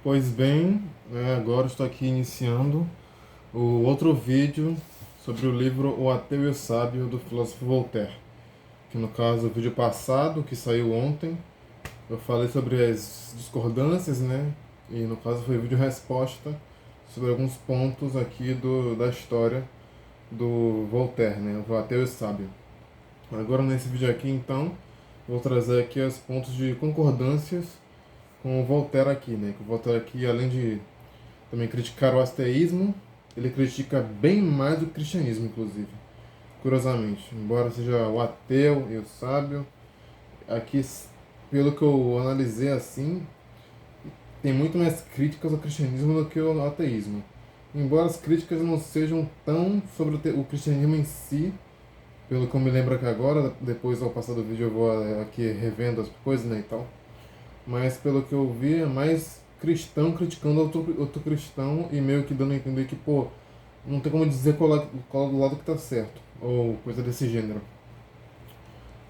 Pois bem, agora estou aqui iniciando o outro vídeo sobre o livro O Ateu e o Sábio, do filósofo Voltaire. Que no caso, o vídeo passado, que saiu ontem, eu falei sobre as discordâncias, né? E no caso foi vídeo resposta sobre alguns pontos aqui da história do Voltaire, né? O Ateu e o Sábio. Agora nesse vídeo aqui, então, vou trazer aqui os pontos de concordâncias com o Voltaire aqui, né? Que o Voltaire aqui, além de também criticar o ateísmo, ele critica bem mais o cristianismo, inclusive. Curiosamente, embora seja o ateu e o sábio, aqui, pelo que eu analisei assim, tem muito mais críticas ao cristianismo do que ao ateísmo. Embora as críticas não sejam tão sobre o cristianismo em si, pelo que eu me lembro aqui agora, depois ao passar do vídeo eu vou aqui revendo as coisas, né, e tal. Mas pelo que eu vi, é mais cristão criticando outro cristão e meio que dando a entender que, pô, não tem como dizer qual do lado que tá certo, ou coisa desse gênero.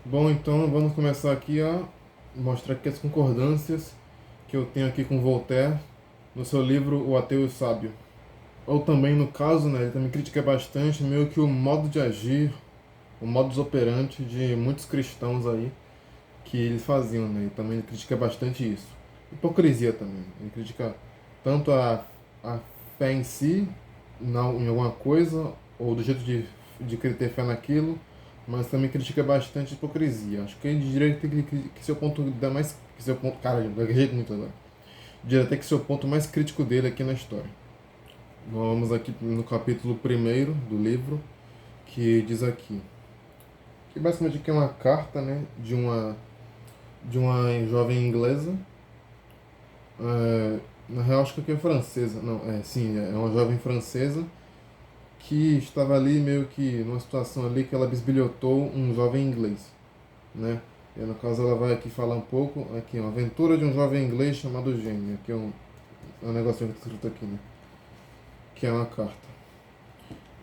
Bom, então vamos começar aqui a mostrar aqui as concordâncias que eu tenho aqui com Voltaire no seu livro O Ateu e o Sábio. Ou também, no caso, né, ele também critica bastante meio que o modo de agir, o modus operandi de muitos cristãos aí, que eles faziam, né? E também ele critica bastante isso. Hipocrisia também. Ele critica tanto a fé em si, em alguma coisa, ou do jeito de querer ter fé naquilo, mas também critica bastante a hipocrisia. Acho que ele diria que seu ponto da mais. Que seu ponto, cara, eu gaguejei muito agora. Diria até que seu ponto mais crítico dele aqui na história. Vamos aqui no capítulo primeiro do livro, que diz aqui. Que basicamente aqui é uma carta, né, de uma jovem inglesa. Na real, acho que aqui é francesa. Não, sim, é uma jovem francesa que estava ali meio que numa situação ali que ela bisbilhotou um jovem inglês, né? E no caso ela vai aqui falar um pouco, aqui, uma aventura de um jovem inglês chamado Gênio. Aqui é um negocinho que está escrito aqui, né? Que é uma carta.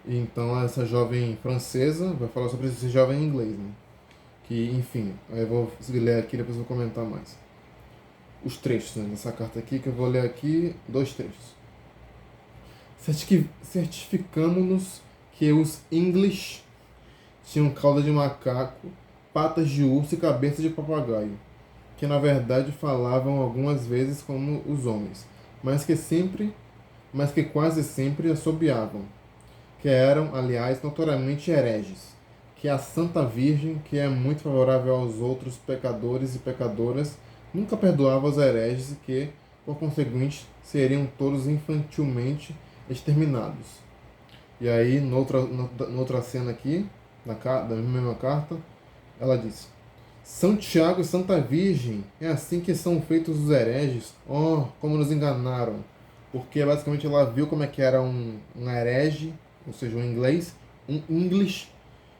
E então essa jovem francesa vai falar sobre esse jovem inglês, né? Que, enfim, aí eu vou ler aqui e depois eu vou comentar mais os trechos, né, dessa carta aqui, que eu vou ler aqui dois trechos. Certificamos-nos que os English tinham cauda de macaco, patas de urso e cabeça de papagaio, que na verdade falavam algumas vezes como os homens, mas que quase sempre assobiavam, que eram, aliás, notoriamente hereges, que a Santa Virgem, que é muito favorável aos outros pecadores e pecadoras, nunca perdoava os hereges e que, por conseguinte, seriam todos infantilmente exterminados. E aí, noutra cena aqui, da mesma carta, ela diz: São Tiago e Santa Virgem, é assim que são feitos os hereges. Oh, como nos enganaram! Porque basicamente ela viu como é que era um herege, ou seja, um inglês, um English,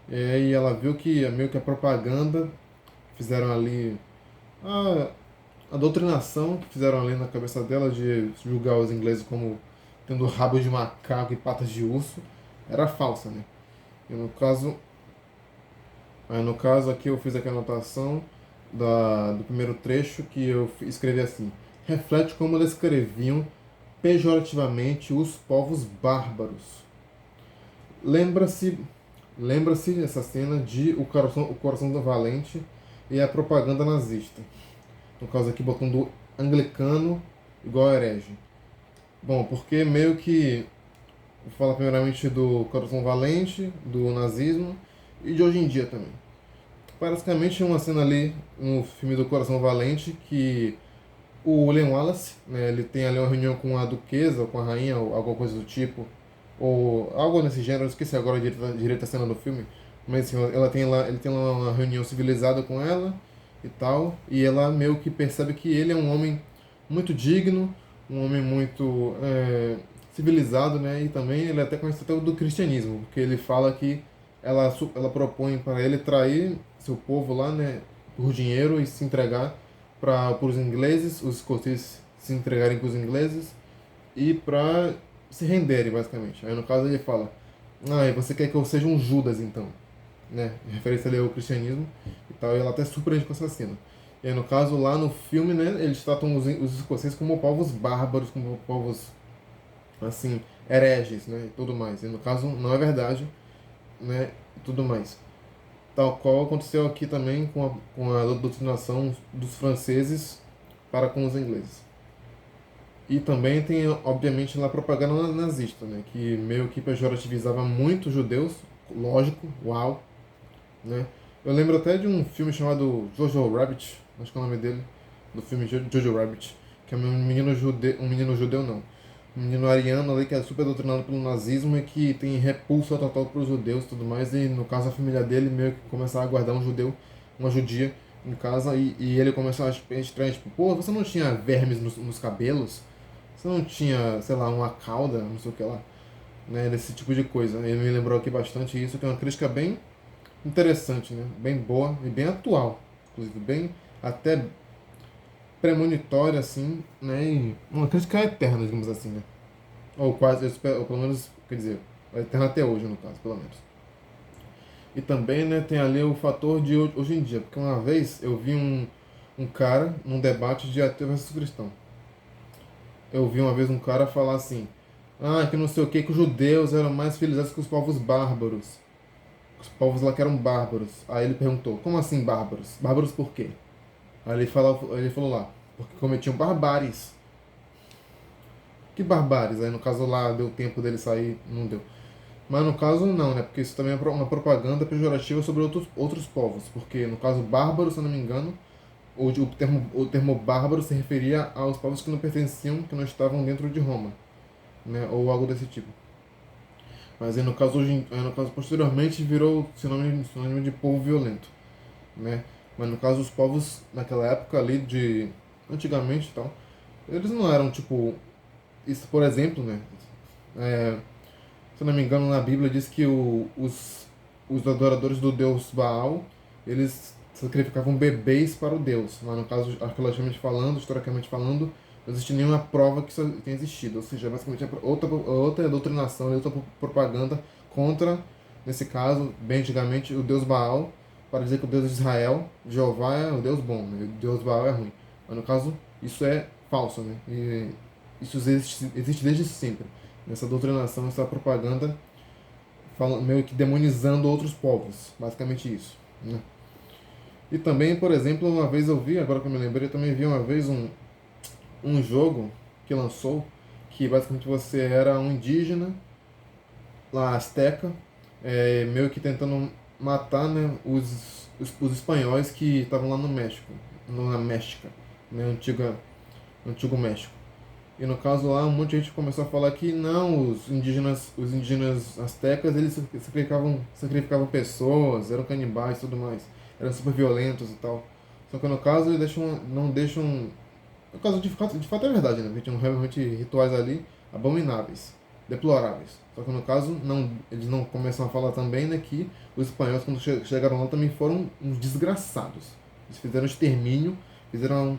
e ela viu que meio que a propaganda fizeram ali, a, a doutrinação que fizeram ali na cabeça dela de julgar os ingleses como tendo rabo de macaco e patas de urso, era falsa, né? E no caso aqui eu fiz aqui a anotação do primeiro trecho que eu escrevi assim: reflete como descreviam pejorativamente os povos bárbaros. Lembra-se lembra-se essa cena de o Coração do Valente e a propaganda nazista. No caso aqui botando anglicano igual herege. Bom, porque meio que fala primeiramente do Coração Valente, do nazismo e de hoje em dia também. Basicamente uma cena ali no filme do Coração Valente que o William Wallace, né, ele tem ali uma reunião com a duquesa ou com a rainha ou alguma coisa do tipo, ou algo nesse gênero, eu esqueci agora direito a cena do filme, mas assim, ele tem lá uma reunião civilizada com ela e tal, e ela meio que percebe que ele é um homem muito digno, um homem muito civilizado, né, e também ele até conhece até do cristianismo, porque ele fala que ela propõe para ele trair seu povo lá, né, por dinheiro e se entregar para os ingleses, os escoceses se entregarem para os ingleses e para se renderem, basicamente. Aí no caso ele fala: Ah, e você quer que eu seja um Judas então? Né? Referência ali ao cristianismo e tal, e ela até surpreende com essa cena. E aí, no caso, lá no filme, né, eles tratam os escoceses como povos bárbaros, como povos, assim, hereges, né, e tudo mais. E no caso, não é verdade, né, e tudo mais. Tal qual aconteceu aqui também com a doutrinação dos franceses para com os ingleses. E também tem, obviamente, lá a propaganda nazista, né, que meio que pejorativizava muito os judeus, lógico, uau, né. Eu lembro até de um filme chamado Jojo Rabbit, acho que é o nome dele, do filme Jojo Rabbit, que é um menino judeu não, um menino ariano ali que é super doutrinado pelo nazismo e que tem repulsa total para os judeus e tudo mais, e no caso a família dele meio que começa a guardar um judeu, uma judia em casa, e ele começa a achar estranho, tipo, pô, você não tinha vermes nos cabelos? Você não tinha, sei lá, uma cauda, não sei o que lá, né, desse tipo de coisa. Ele me lembrou aqui bastante isso, que é uma crítica bem interessante, né? Bem boa e bem atual, inclusive bem até premonitória, assim, né? E uma crítica eterna, digamos assim, né? Ou quase, ou pelo menos, quer dizer, eterna até hoje, no caso, pelo menos. E também, né, tem ali o fator de hoje em dia, porque uma vez eu vi um cara num debate de ateu versus cristão. Eu vi uma vez um cara falar assim, que não sei o que os judeus eram mais civilizados que os povos bárbaros. Os povos lá que eram bárbaros. Aí ele perguntou, como assim bárbaros? Bárbaros por quê? Aí ele falou lá, porque cometiam barbáries. Que barbáries? Aí no caso lá deu tempo dele sair, não deu. Mas no caso não, né? Porque isso também é uma propaganda pejorativa sobre outros povos. Porque no caso bárbaro, se eu não me engano, o termo bárbaro se referia aos povos que não pertenciam, que não estavam dentro de Roma, né? Ou algo desse tipo. Mas aí no caso, no caso posteriormente virou sinônimo de povo violento, né? Mas no caso os povos naquela época ali de antigamente e tal, eles não eram tipo isso, por exemplo, né? É, se eu não me engano na Bíblia diz que os adoradores do deus Baal eles sacrificavam bebês para o deus, mas no caso arqueologicamente falando, historicamente falando, não existe nenhuma prova que isso tenha existido, ou seja, basicamente é outra doutrinação, outra propaganda contra, nesse caso, bem antigamente, o deus Baal, para dizer que o Deus de Israel, Jeová, é o Deus bom, né? O Deus Baal é ruim. Mas no caso, isso é falso, né? E isso existe desde sempre. Nessa doutrinação, essa propaganda, meio que demonizando outros povos. Basicamente isso, né? E também, por exemplo, uma vez eu vi, agora que eu me lembrei, eu também vi uma vez um jogo que lançou, que basicamente você era um indígena, lá, azteca, meio que tentando matar, né, os espanhóis que estavam lá no México, na México, né, antigo México. E no caso lá, um monte de gente começou a falar que não, os indígenas aztecas, eles sacrificavam pessoas, eram canibais e tudo mais, eram super violentos e tal. Só que no caso, eles não deixam. No caso, de fato é verdade, né? Porque tinham realmente rituais ali abomináveis, deploráveis. Só que no caso, não, eles não começam a falar também, né, que os espanhóis, quando chegaram lá, também foram uns desgraçados. Eles fizeram extermínio, fizeram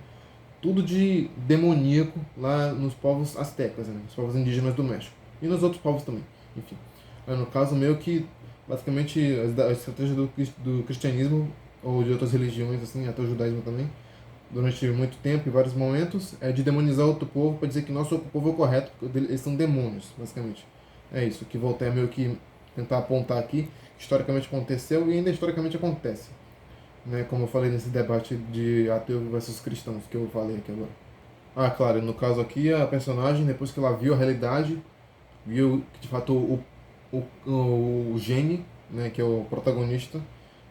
tudo de demoníaco lá nos povos astecas, né? Os povos indígenas do México. E nos outros povos também, enfim. Mas no caso, meio que, basicamente, a estratégia do cristianismo, ou de outras religiões, assim, até o judaísmo também, durante muito tempo, em vários momentos, é de demonizar outro povo para dizer que nosso povo é o correto, porque eles são demônios, basicamente. É isso, que Voltaire meio que tentar apontar aqui, que historicamente aconteceu e ainda historicamente acontece, né? Como eu falei nesse debate de ateu versus cristãos que eu falei aqui agora. Claro, no caso aqui, a personagem, depois que ela viu a realidade, viu que de fato o Gene, né, que é o protagonista,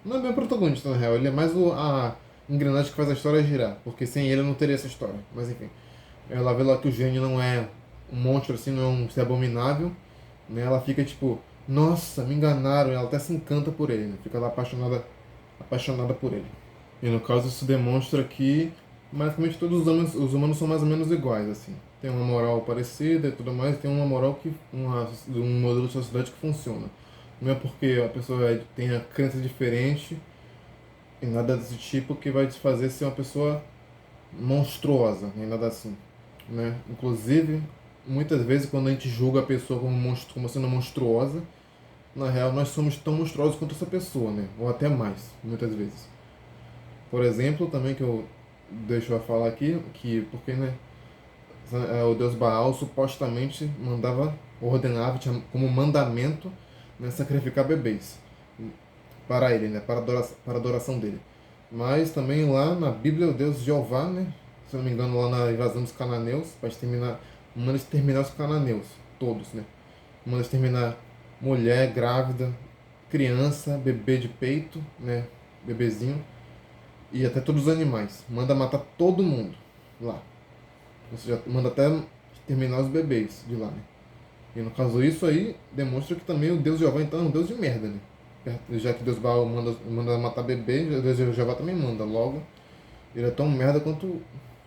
não é bem o protagonista na real, ele é mais a engrenagem que faz a história girar, porque sem ele não teria essa história. Mas enfim, ela vê lá que o Gene não é um monstro assim, não é um ser abominável, né? Ela fica tipo, nossa, me enganaram, ela até se encanta por ele, né? Fica lá apaixonada por ele. E no caso isso demonstra que basicamente todos os humanos são mais ou menos iguais, assim. Tem uma moral parecida e tudo mais, tem uma moral um modelo de sociedade que funciona. Não é porque a pessoa tem a crença diferente e nada desse tipo que vai te fazer ser uma pessoa monstruosa, nem nada assim, né? Inclusive, muitas vezes quando a gente julga a pessoa como sendo monstruosa, na real nós somos tão monstruosos quanto essa pessoa, né? Ou até mais, muitas vezes. Por exemplo, também que eu deixou a falar aqui que, porque, né, o deus Baal supostamente mandava, ordenava, tinha como mandamento, né, sacrificar bebês para ele, né, para a adoração dele. Mas também lá na Bíblia, o deus Jeová, né, se eu não me engano, lá na invasão dos cananeus, para exterminar, manda exterminar os cananeus, todos, né? Manda exterminar mulher, grávida, criança, bebê de peito, né, bebezinho, e até todos os animais. Manda matar todo mundo lá. Ou seja, manda até exterminar os bebês de lá, né? E no caso isso aí demonstra que também o Deus Jeová então é um Deus de merda, né? Já que Deus Baal manda matar bebê, o Deus Jeová também manda. Logo, ele é tão merda quanto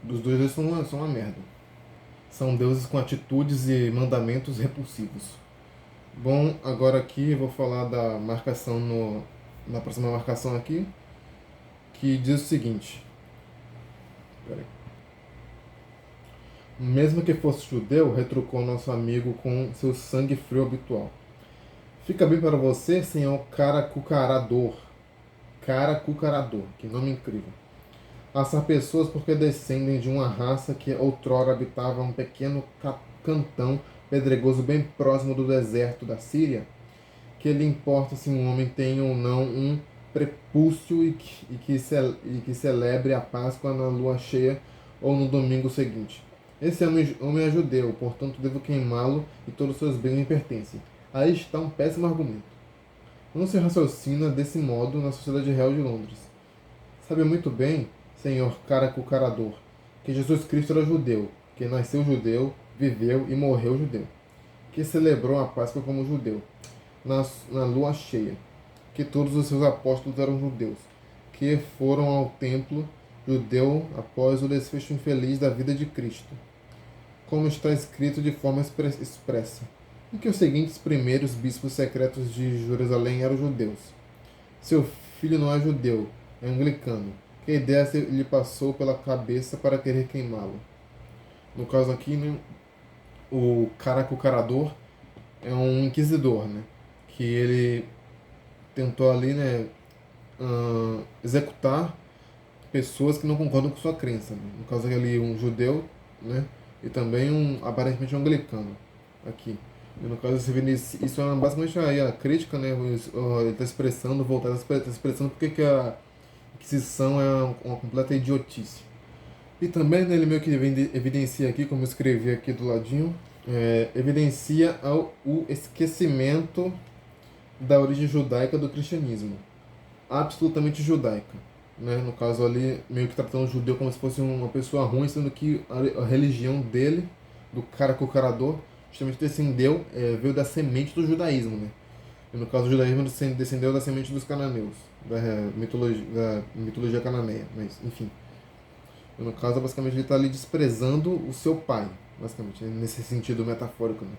os dois deuses são uma merda. São deuses com atitudes e mandamentos repulsivos. Bom, agora aqui eu vou falar da marcação na próxima marcação aqui, que diz o seguinte. Peraí. Mesmo que fosse judeu, retrucou nosso amigo com seu sangue frio habitual. Fica bem para você, senhor Caracucarador. Caracucarador, que nome incrível. Assar pessoas porque descendem de uma raça que outrora habitava um pequeno cantão pedregoso bem próximo do deserto da Síria? Que lhe importa se um homem tem ou não um prepúcio e que celebre a Páscoa na lua cheia ou no domingo seguinte? Esse homem é judeu, portanto devo queimá-lo e todos os seus bens me pertencem. Aí está um péssimo argumento. Não se raciocina desse modo na Sociedade Real de Londres. Sabe muito bem, senhor caracucarador, que Jesus Cristo era judeu, que nasceu judeu, viveu e morreu judeu, que celebrou a Páscoa como judeu, na lua cheia, que todos os seus apóstolos eram judeus, que foram ao templo judeu após o desfecho infeliz da vida de Cristo, como está escrito de forma expressa, em que os seguintes primeiros bispos secretos de Jerusalém eram judeus. Seu filho não é judeu, é anglicano. Que ideia lhe passou pela cabeça para querer queimá-lo? No caso aqui, né, o caracucarador é um inquisidor, né? Que ele tentou ali, né, executar pessoas que não concordam com sua crença. Né? No caso ali, um judeu, né? E também aparentemente um anglicano aqui. E no caso, isso é basicamente a crítica, né? Ele está expressando, está expressando porque que a Inquisição é uma completa idiotice. E também, né, ele meio que evidencia aqui, como eu escrevi aqui do ladinho, evidencia o esquecimento da origem judaica do cristianismo. Absolutamente judaica. Né? No caso ali, meio que tratando o judeu como se fosse uma pessoa ruim, sendo que a religião dele, do caracucarador, justamente veio da semente do judaísmo. Né? E no caso, o judaísmo descendeu da semente dos cananeus, da mitologia cananeia. Mas, enfim. E no caso, basicamente, ele está ali desprezando o seu pai, basicamente, nesse sentido metafórico. Né?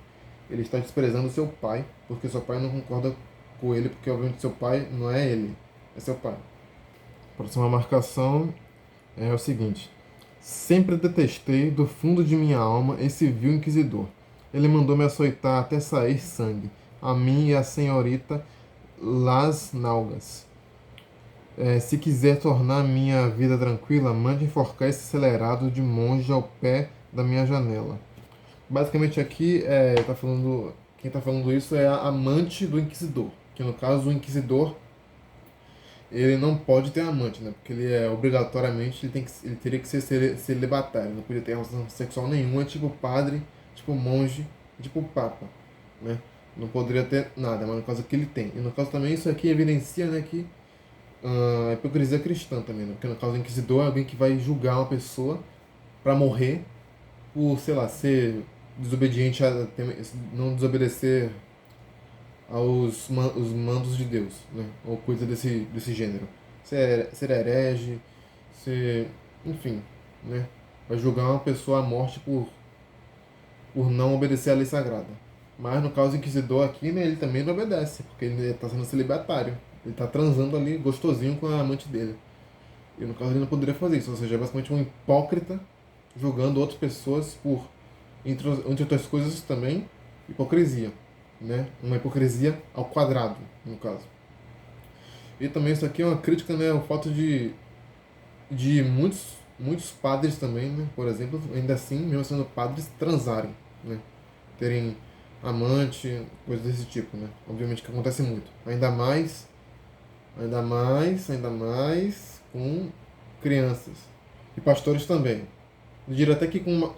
Ele está desprezando o seu pai, porque seu pai não concorda com ele, porque obviamente seu pai não é ele, é seu pai. A próxima marcação é o seguinte: sempre detestei do fundo de minha alma esse vil inquisidor. Ele mandou me açoitar até sair sangue, a mim e a senhorita Las Nalgas. Se quiser tornar minha vida tranquila, mande enforcar esse acelerado de monge ao pé da minha janela. Basicamente aqui quem está falando isso é a amante do inquisidor, que no caso o inquisidor ele não pode ter amante, né? Porque ele é obrigatoriamente ele teria que ser celibatário, não podia ter relação sexual nenhuma, tipo padre, tipo monge, tipo papa, né? Não poderia ter nada, mas no caso que ele tem. E no caso também isso aqui evidencia, né, que a hipocrisia cristã também, né? Porque no caso do inquisidor é alguém que vai julgar uma pessoa para morrer por, sei lá, ser desobediente não desobedecer os mandos de Deus, né? Ou coisa desse gênero. Ser herege, enfim, né? Vai julgar uma pessoa à morte por não obedecer à lei sagrada. Mas no caso do inquisidor aqui, né, ele também não obedece, porque ele está sendo celibatário. Ele está transando ali gostosinho com a amante dele. E no caso ele não poderia fazer isso, ou seja, é basicamente um hipócrita julgando outras pessoas entre outras coisas também, hipocrisia. Né? Uma hipocrisia ao quadrado, no caso. E também isso aqui é uma crítica, né, ao fato de muitos muitos padres também, né, por exemplo, ainda assim, mesmo sendo padres, transarem, né, terem amante, coisas desse tipo, né, obviamente que acontece muito, ainda mais com crianças e pastores também. Eu diria até que com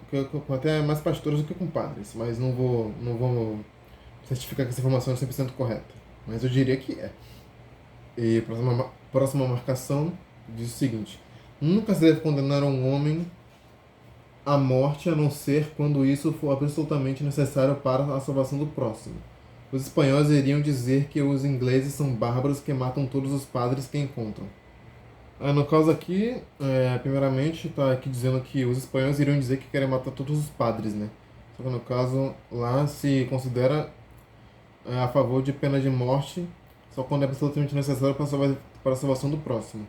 até mais pastores do que com padres, mas não vou certificar que essa informação é 100% correta, mas eu diria que é. E a próxima marcação diz o seguinte: nunca se deve condenar um homem à morte a não ser quando isso for absolutamente necessário para a salvação do próximo. Os espanhóis iriam dizer que os ingleses são bárbaros que matam todos os padres que encontram. No caso aqui, primeiramente, está aqui dizendo que os espanhóis iriam dizer que querem matar todos os padres, né? Só que no caso, lá se considera a favor de pena de morte só quando é absolutamente necessário para a salvação do próximo.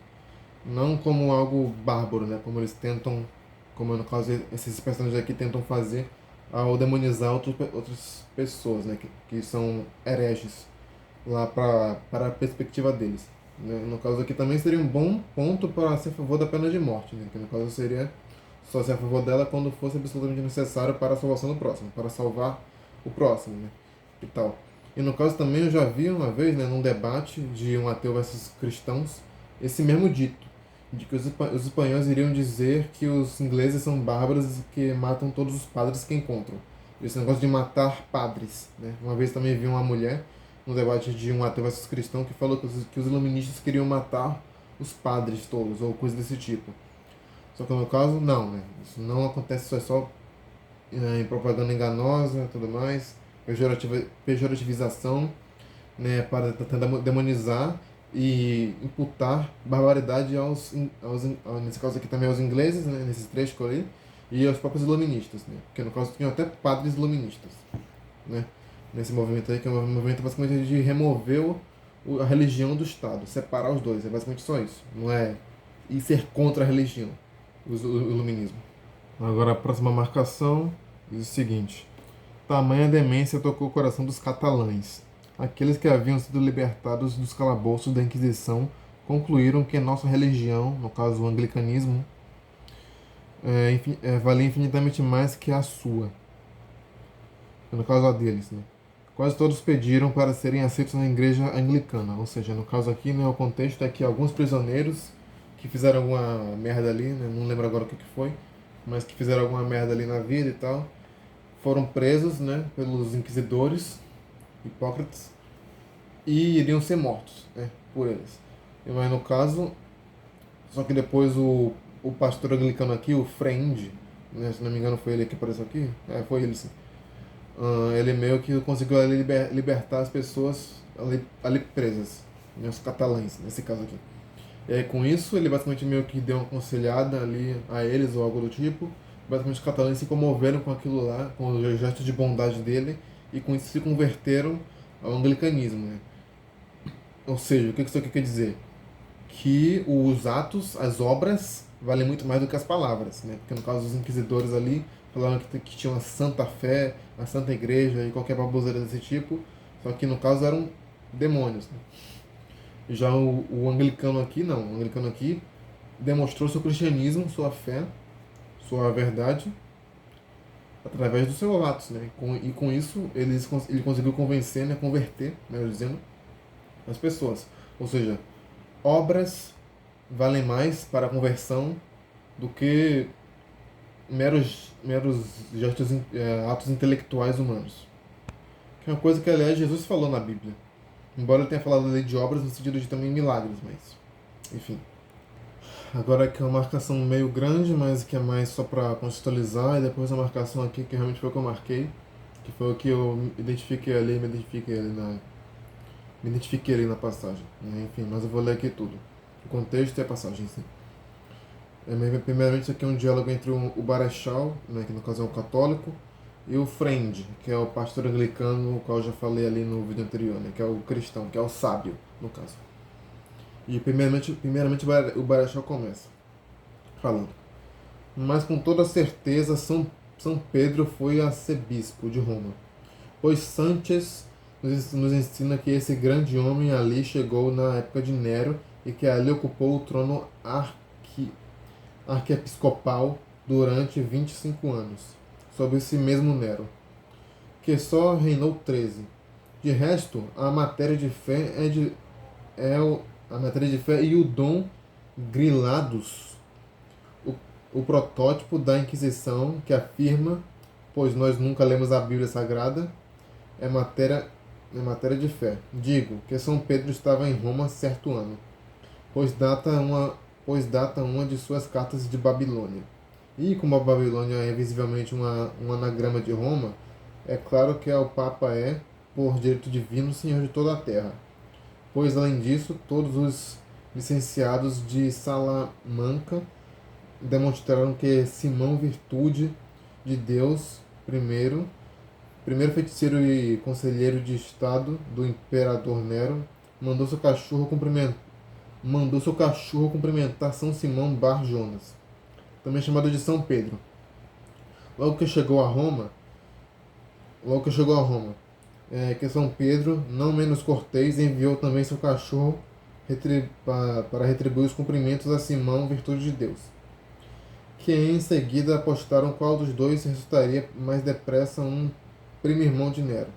Não como algo bárbaro, né? Como eles tentam, como no caso esses personagens aqui tentam fazer ao demonizar outras pessoas, né? Que são hereges lá para a perspectiva deles. Né? No caso aqui também seria um bom ponto para ser a favor da pena de morte, né? Que no caso seria só ser a favor dela quando fosse absolutamente necessário para a salvação do próximo, para salvar o próximo, né? E tal. E no caso também eu já vi uma vez, né, num debate de um ateu versus cristãos, esse mesmo dito, de que os espanhóis iriam dizer que os ingleses são bárbaros e que matam todos os padres que encontram. Esse negócio de matar padres, né? Uma vez também vi uma mulher no debate de um ateu versus cristão que falou que os iluministas queriam matar os padres todos, ou coisa desse tipo. Só que no caso, não, né? Isso não acontece, isso é só em propaganda enganosa e tudo mais, pejorativização, né, para tentar demonizar e imputar barbaridade nesse caso aqui também aos ingleses, né, nesses três que eu li, e aos próprios iluministas, né, porque no caso tinham até padres iluministas, né, nesse movimento aí, que é um movimento basicamente de remover a religião do Estado, separar os dois, é basicamente só isso, não é ir ser contra a religião, o iluminismo. Agora a próxima marcação diz o seguinte: tamanha demência tocou o coração dos catalães. Aqueles que haviam sido libertados dos calabouços da Inquisição concluíram que nossa religião, no caso o anglicanismo, valia infinitamente mais que a sua, no caso a deles, né? Quase todos pediram para serem aceitos na igreja anglicana, ou seja, no caso aqui, né, o contexto é que alguns prisioneiros que fizeram alguma merda ali, né, não lembro agora o que foi, mas que fizeram alguma merda ali na vida e tal, foram presos, né, pelos inquisidores hipócritas e iriam ser mortos, né, por eles. Mas no caso, só que depois o pastor anglicano aqui, o Freinde, né, se não me engano foi ele que apareceu aqui, foi ele sim. Ele meio que conseguiu ali libertar as pessoas ali presas, né, os catalães, nesse caso aqui. E aí, com isso, ele basicamente meio que deu uma aconselhada ali a eles ou algo do tipo. Basicamente, os catalães se comoveram com aquilo lá, com o gesto de bondade dele, e com isso se converteram ao anglicanismo. Né? Ou seja, o que isso aqui quer dizer? Que os atos, as obras, valem muito mais do que as palavras. Né? Porque no caso dos inquisidores ali, falaram que tinham a santa fé, a santa igreja e qualquer baboseira desse tipo, só que no caso eram demônios. Né? Já o anglicano aqui, não. O anglicano aqui demonstrou seu cristianismo, sua fé, sua verdade, através dos seus atos, né? E com isso ele conseguiu convencer, né? Converter, melhor dizendo, as pessoas. Ou seja, obras valem mais para a conversão do que meros gestos, atos intelectuais humanos. Que é uma coisa que, aliás, Jesus falou na Bíblia. Embora ele tenha falado ali de obras no sentido de também milagres, mas... Enfim. Agora aqui é uma marcação meio grande, mas que é mais só para contextualizar. E depois a marcação aqui, que realmente foi o que eu marquei. Que foi o que eu me identifiquei ali na passagem. Enfim, mas eu vou ler aqui tudo. O contexto e a passagem, sim. Primeiramente, isso aqui é um diálogo entre o Barechal, né, que no caso é um católico, e o Freinde, que é o pastor anglicano, o qual eu já falei ali no vídeo anterior, né, que é o cristão, que é o sábio, no caso. E primeiramente o Barechal começa falando: mas com toda certeza São Pedro foi arcebispo de Roma, pois Sanches nos ensina que esse grande homem ali chegou na época de Nero e que ali ocupou o trono arquiepiscopal durante 25 anos, sob esse mesmo Nero, que só reinou 13. De resto, a matéria de fé a matéria de fé e o dom grilados, o, o protótipo da Inquisição que afirma, pois nós nunca lemos a Bíblia Sagrada, é matéria de fé. Digo que São Pedro estava em Roma certo ano, pois data uma de suas cartas de Babilônia. E como a Babilônia é visivelmente um anagrama de Roma, é claro que o Papa é, por direito divino, senhor de toda a terra. Pois, além disso, todos os licenciados de Salamanca demonstraram que Simão, virtude de Deus, primeiro feiticeiro e conselheiro de Estado do imperador Nero, mandou seu cachorro cumprimentar São Simão Bar Jonas, também chamado de São Pedro. Logo que chegou a Roma, que São Pedro, não menos cortês, enviou também seu cachorro para retribuir os cumprimentos a Simão, virtude de Deus, que em seguida apostaram qual dos dois ressuscitaria mais depressa um primo irmão de Nero.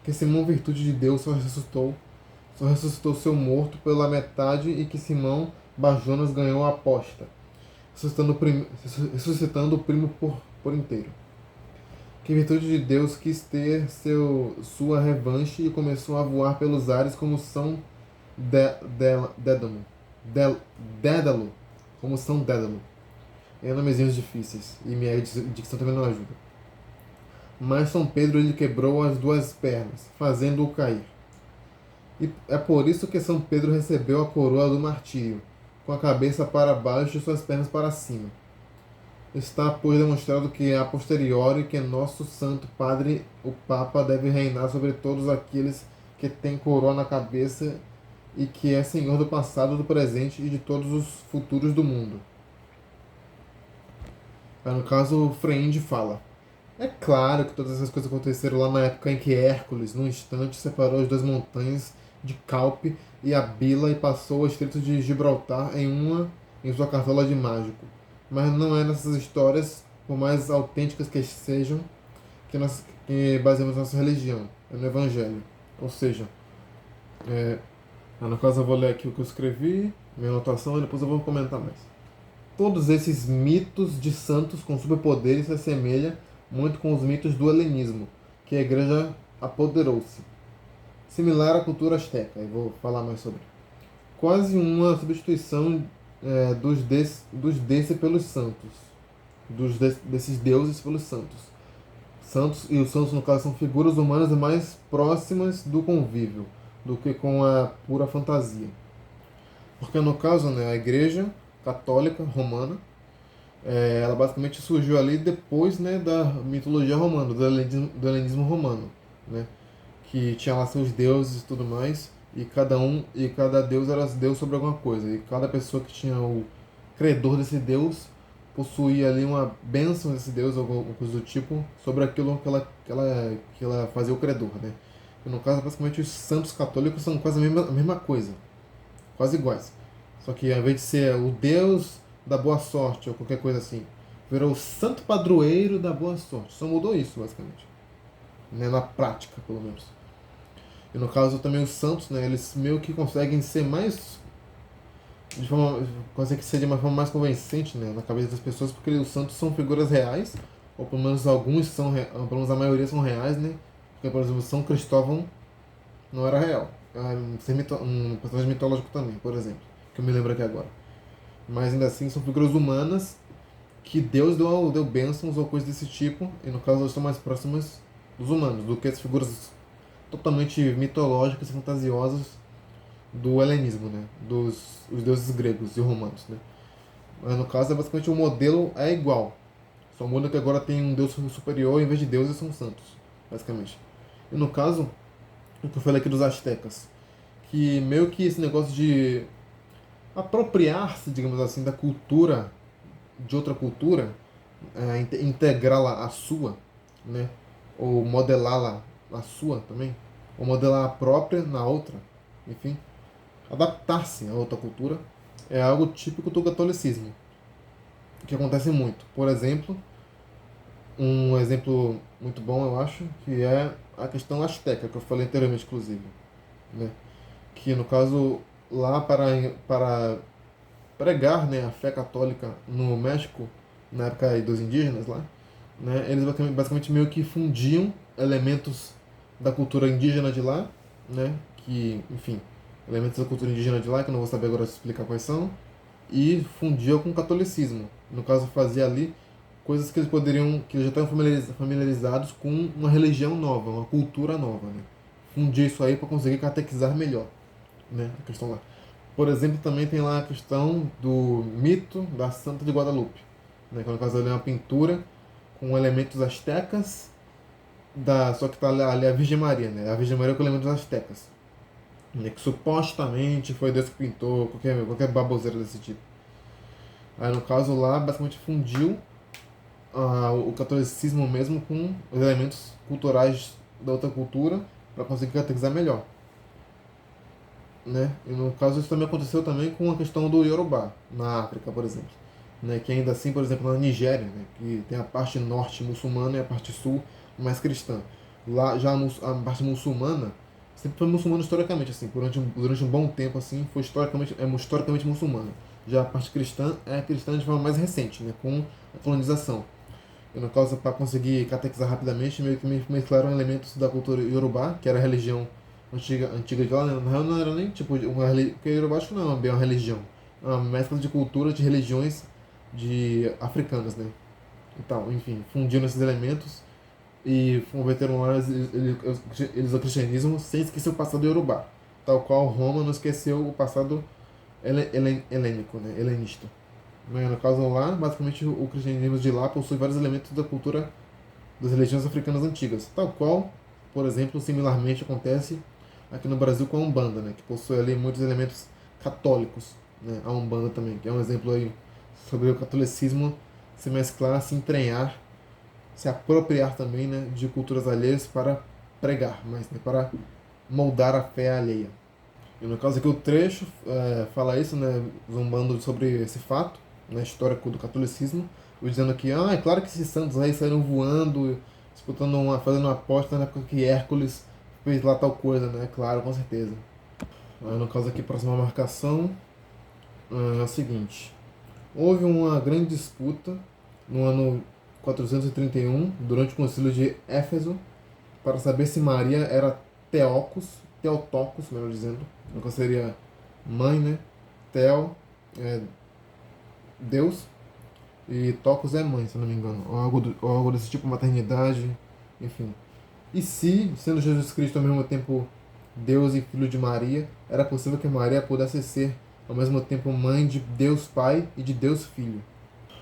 Que Simão, virtude de Deus, só ressuscitou seu morto pela metade e que Simão Barjonas ganhou a aposta, ressuscitando o primo por inteiro. Que virtude de Deus quis ter sua revanche e começou a voar pelos ares como São Dédalo, como São Dédalo. É nomezinhos difíceis e minha dicção também não ajuda. Mas São Pedro lhe quebrou as duas pernas, fazendo-o cair. E é por isso que São Pedro recebeu a coroa do martírio, com a cabeça para baixo e suas pernas para cima. Está, pois, demonstrado que a posteriori que nosso Santo Padre, o Papa, deve reinar sobre todos aqueles que têm coroa na cabeça e que é Senhor do passado, do presente e de todos os futuros do mundo. No caso, o Freinde fala: é claro que todas essas coisas aconteceram lá na época em que Hércules, num instante, separou as duas montanhas de Calpe e Abila e passou o estreito de Gibraltar em sua cartola de mágico. Mas não é nessas histórias, por mais autênticas que sejam, que baseamos nossa religião. É no Evangelho. Ou seja, no caso eu vou ler aqui o que eu escrevi, minha anotação, e depois eu vou comentar mais. Todos esses mitos de santos com superpoderes se assemelham muito com os mitos do helenismo, que a igreja apoderou-se. Similar à cultura asteca, eu vou falar mais sobre. Quase uma substituição dos pelos santos. Desses deuses pelos santos. Santos, e os santos, no caso, são figuras humanas mais próximas do convívio do que com a pura fantasia. Porque, no caso, né, a igreja católica romana, ela basicamente surgiu ali depois, né, da mitologia romana, do helenismo romano, né, que tinha lá seus deuses e tudo mais, e cada deus era deus sobre alguma coisa, e cada pessoa que tinha o credor desse deus possuía ali uma bênção desse deus, alguma coisa do tipo, sobre aquilo que ela fazia o credor, né. E no caso, basicamente, os santos católicos são quase a mesma coisa, quase iguais. Só que ao invés de ser o Deus da boa sorte ou qualquer coisa assim, virou o santo padroeiro da boa sorte. Só mudou isso, basicamente. Né? Na prática, pelo menos. E no caso também os santos, né, eles meio que conseguem ser mais. Conseguem ser de uma forma mais convincente, né, na cabeça das pessoas, porque os santos são figuras reais, ou pelo menos alguns são, ou pelo menos a maioria são reais, né? Porque, por exemplo, São Cristóvão não era real. É um personagem mitológico também, por exemplo, que eu me lembro aqui agora. Mas ainda assim são figuras humanas que Deus deu bênçãos ou coisas desse tipo, e no caso elas estão mais próximas dos humanos do que as figuras totalmente mitológicas e fantasiosas do helenismo, né? Os deuses gregos e romanos, né? Mas no caso, basicamente o modelo é igual. Só muda que agora tem um deus superior, em vez de deuses são santos, basicamente. E no caso, o que eu falei aqui dos astecas, que meio que esse negócio de apropriar-se, digamos assim, da cultura de outra cultura, integrá-la à sua, né? Ou modelá-la à sua também, ou modelar a própria na outra, enfim, adaptar-se a outra cultura é algo típico do catolicismo. que acontece muito. Por exemplo, um exemplo muito bom, eu acho, que é a questão asteca, que eu falei anteriormente, inclusive, né? Que, no caso, lá para pregar, né, a fé católica no México, na época aí dos indígenas lá, né, eles basicamente meio que fundiam elementos da cultura indígena de lá, né, que, enfim, elementos da cultura indígena de lá, que eu não vou saber agora explicar quais são, e fundiam com o catolicismo. No caso, fazia ali coisas que eles poderiam, que eles já estavam familiarizados com uma religião nova, uma cultura nova, né. Fundir isso aí para conseguir catequizar melhor, né, a questão lá. Por exemplo, também tem lá a questão do mito da Santa de Guadalupe, né, que no caso ali é uma pintura com elementos astecas, só que está ali a Virgem Maria, né? A Virgem Maria com elementos astecas, né, que supostamente foi Deus que pintou, qualquer baboseira desse tipo. Aí no caso lá, basicamente fundiu o catolicismo mesmo com os elementos culturais da outra cultura para conseguir catequizar melhor, né? E no caso isso também aconteceu também com a questão do Yorubá, na África, por exemplo. Né? Que ainda assim, por exemplo, na Nigéria, né? Que tem a parte norte muçulmana e a parte sul mais cristã. Lá já a parte muçulmana sempre foi muçulmana historicamente, assim, durante um bom tempo, assim, foi historicamente muçulmana. Já a parte cristã é cristã de forma mais recente, né? Com a colonização. E no caso, para conseguir catequizar rapidamente, meio que mesclaram elementos da cultura Yorubá, que era a religião antiga de lá, né? Na real não era nem tipo uma religião, porque Yorubá acho que não é bem uma religião. É uma mescla de cultura, de religiões de africanas, né? Então, enfim, fundiram esses elementos e converteram lá eles ao cristianismo sem esquecer o passado Yorubá. Tal qual Roma não esqueceu o passado helênico, né? Helenista. Mas no caso lá, basicamente o cristianismo de lá possui vários elementos da cultura das religiões africanas antigas, tal qual, por exemplo, similarmente acontece aqui no Brasil com a Umbanda, né, que possui ali muitos elementos católicos, né, a Umbanda também, que é um exemplo aí sobre o catolicismo se mesclar, se entranhar, se apropriar também, né, de culturas alheias para pregar, mas né, para moldar a fé alheia. E no caso aqui o trecho fala isso, né, zombando sobre esse fato, né, histórico do catolicismo, dizendo que, é claro que esses santos aí saíram voando, fazendo uma aposta na época que Hércules fez lá tal coisa, né, claro, com certeza. Aí, no caso aqui, próxima marcação é o seguinte, houve uma grande disputa no ano 431, durante o concílio de Éfeso, para saber se Maria era Theotokos, melhor dizendo, que seria mãe, né? Theo é Deus e Tokos é mãe, se eu não me engano, ou algo desse tipo, maternidade, enfim. E se, sendo Jesus Cristo ao mesmo tempo Deus e filho de Maria, era possível que Maria pudesse ser ao mesmo tempo mãe de Deus Pai e de Deus Filho.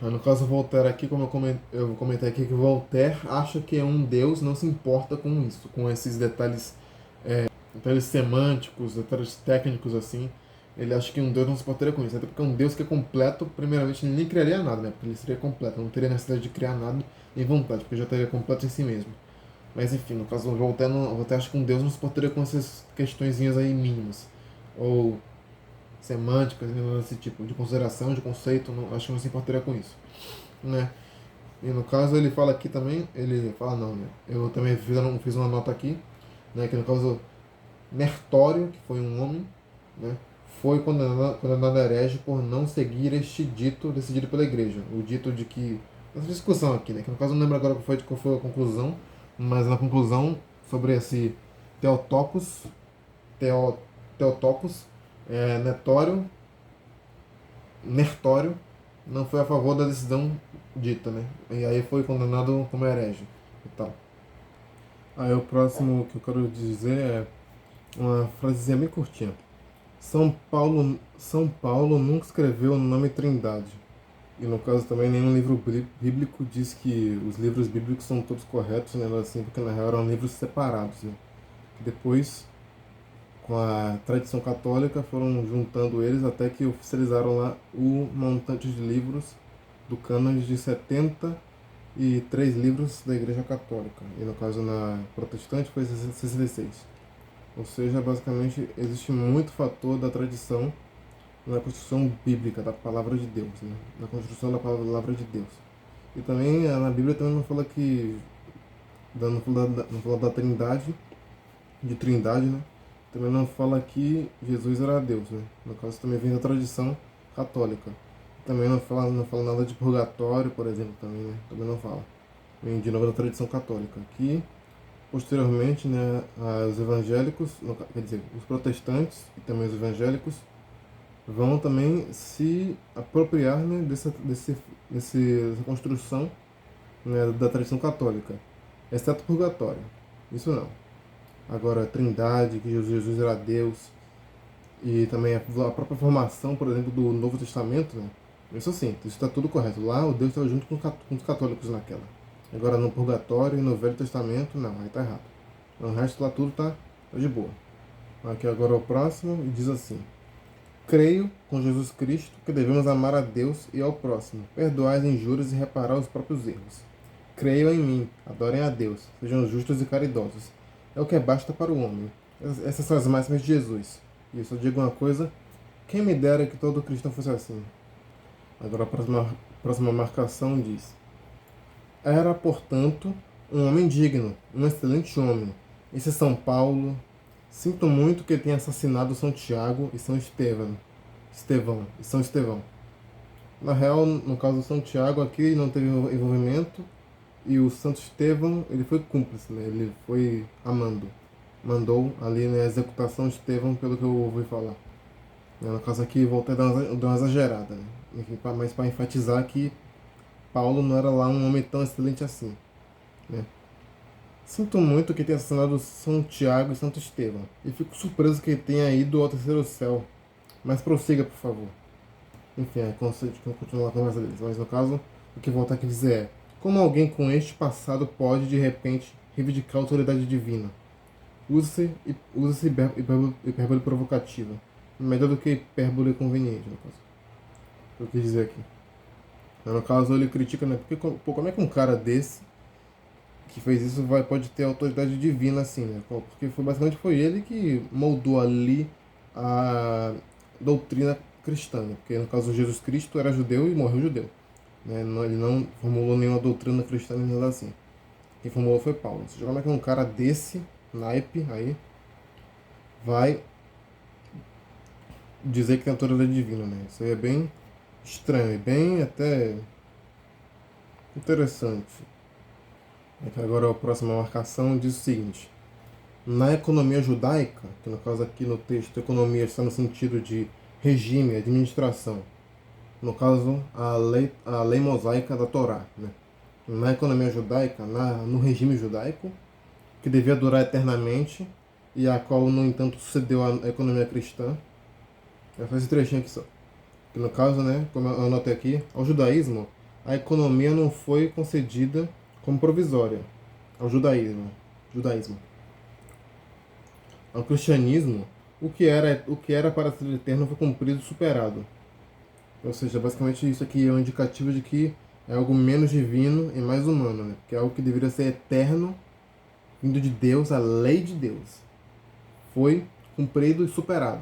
No caso Voltaire aqui, como eu vou comentar aqui, que Voltaire acha que é um Deus, não se importa com isso, com esses detalhes semânticos, detalhes técnicos assim. Ele acha que um Deus não se importaria com isso, até porque um Deus que é completo, primeiramente, ele nem criaria nada, né? Porque ele seria completo, não teria necessidade de criar nada em vontade, porque já estaria completo em si mesmo. Mas enfim, no caso do Voltaire acha que um Deus não se importaria com essas questõezinhas aí mínimas. Ou semânticas, desse tipo de consideração, de conceito, não, acho que não se importaria com isso, né? E no caso ele fala aqui também, ele fala não, né? Eu também fiz uma nota aqui, né? Que no caso Nertório, que foi um homem, né? Foi condenado herege por não seguir este dito decidido pela igreja. O dito de que. Essa discussão aqui, né? Que no caso não lembro agora qual foi a conclusão, mas na conclusão sobre esse Theotokos, Teo, Theotokos, Nertório não foi a favor da decisão dita, né? E aí foi condenado como herege e tal. Aí o próximo que eu quero dizer é uma frasezinha bem curtinha. São Paulo nunca escreveu o nome Trindade. E no caso também nenhum livro bíblico diz que os livros bíblicos são todos corretos, né? Assim, porque na real eram livros separados, né? Que depois, com a tradição católica, foram juntando eles até que oficializaram lá o montante de livros do cânone de 73 livros da Igreja Católica. E no caso na protestante foi 66. Ou seja, basicamente existe muito fator da tradição na construção bíblica da palavra de Deus, né? Na construção da palavra de Deus. E também na Bíblia também não fala que não fala da Trindade, de Trindade, né? Também não fala que Jesus era Deus, né? No caso também vem da tradição católica. Também não fala nada de purgatório, por exemplo, também, né? Também não fala. Vem de novo da tradição católica. Que posteriormente, né, os evangélicos, quer dizer, os protestantes e também os evangélicos vão também se apropriar, né, dessa construção, né, da tradição católica, exceto o purgatório. Isso não. Agora, a Trindade, que Jesus era Deus, e também a própria formação, por exemplo, do Novo Testamento, né? Isso sim, isso está tudo correto. Lá o Deus estava junto com os católicos naquela. Agora no Purgatório e no Velho Testamento, não, aí tá errado. O resto lá tudo tá de boa. Aqui agora o próximo diz assim: Creio com Jesus Cristo que devemos amar a Deus e ao próximo, perdoar as injúrias e reparar os próprios erros. Creiam em mim, adorem a Deus, sejam justos e caridosos. É o que basta para o homem. Essas são as máximas de Jesus. E eu só digo uma coisa: quem me dera que todo cristão fosse assim. Agora a próxima marcação diz: Era, portanto, um homem digno, um excelente homem. Esse é São Paulo. Sinto muito que tenha assassinado São Tiago e São Estevão. Na real, no caso do São Tiago aqui não teve envolvimento e o Santo Estevão, ele foi cúmplice, né? Ele foi amando. Mandou ali na executação de Estevão, pelo que eu ouvi falar. No caso aqui, voltei a dar uma exagerada, né? Enfim, mas para enfatizar que Paulo não era lá um homem tão excelente assim, né? Sinto muito que tenha assassinado São Tiago e Santo Estevão, e fico surpreso que ele tenha ido ao terceiro céu. Mas prossiga, por favor. Enfim, é conceito que eu continuo a conversa deles. Mas no caso, o que volta aqui dizer é: como alguém com este passado pode, de repente, reivindicar a autoridade divina? Usa-se hipérbole provocativa. Melhor do que hipérbole conveniente, no caso. Eu quis dizer aqui. No caso, ele critica, né? Porque, pô, como é que um cara desse que fez isso pode ter autoridade divina assim, né? Porque basicamente foi ele que moldou ali a doutrina cristã, né? Porque no caso Jesus Cristo era judeu e morreu judeu, né? Ele não formulou nenhuma doutrina cristã nem nada assim. Quem formulou foi Paulo. Ou seja, como é que um cara desse naipe aí vai dizer que tem autoridade divina, né? Isso aí é bem estranho e bem até interessante. Agora a próxima marcação diz o seguinte: na economia judaica, que no caso aqui no texto, economia está no sentido de regime, administração. No caso, a lei mosaica da Torá, né? Na economia judaica, no regime judaico, que devia durar eternamente e a qual, no entanto, sucedeu à economia cristã. É só esse trechinho aqui só. Que no caso, né, como eu anotei aqui, ao judaísmo, a economia não foi concedida como provisória. Ao judaísmo. Ao cristianismo, o que era para ser eterno foi cumprido e superado. Ou seja, basicamente isso aqui é um indicativo de que é algo menos divino e mais humano, né? Que é algo que deveria ser eterno, vindo de Deus, a lei de Deus. Foi cumprido e superado.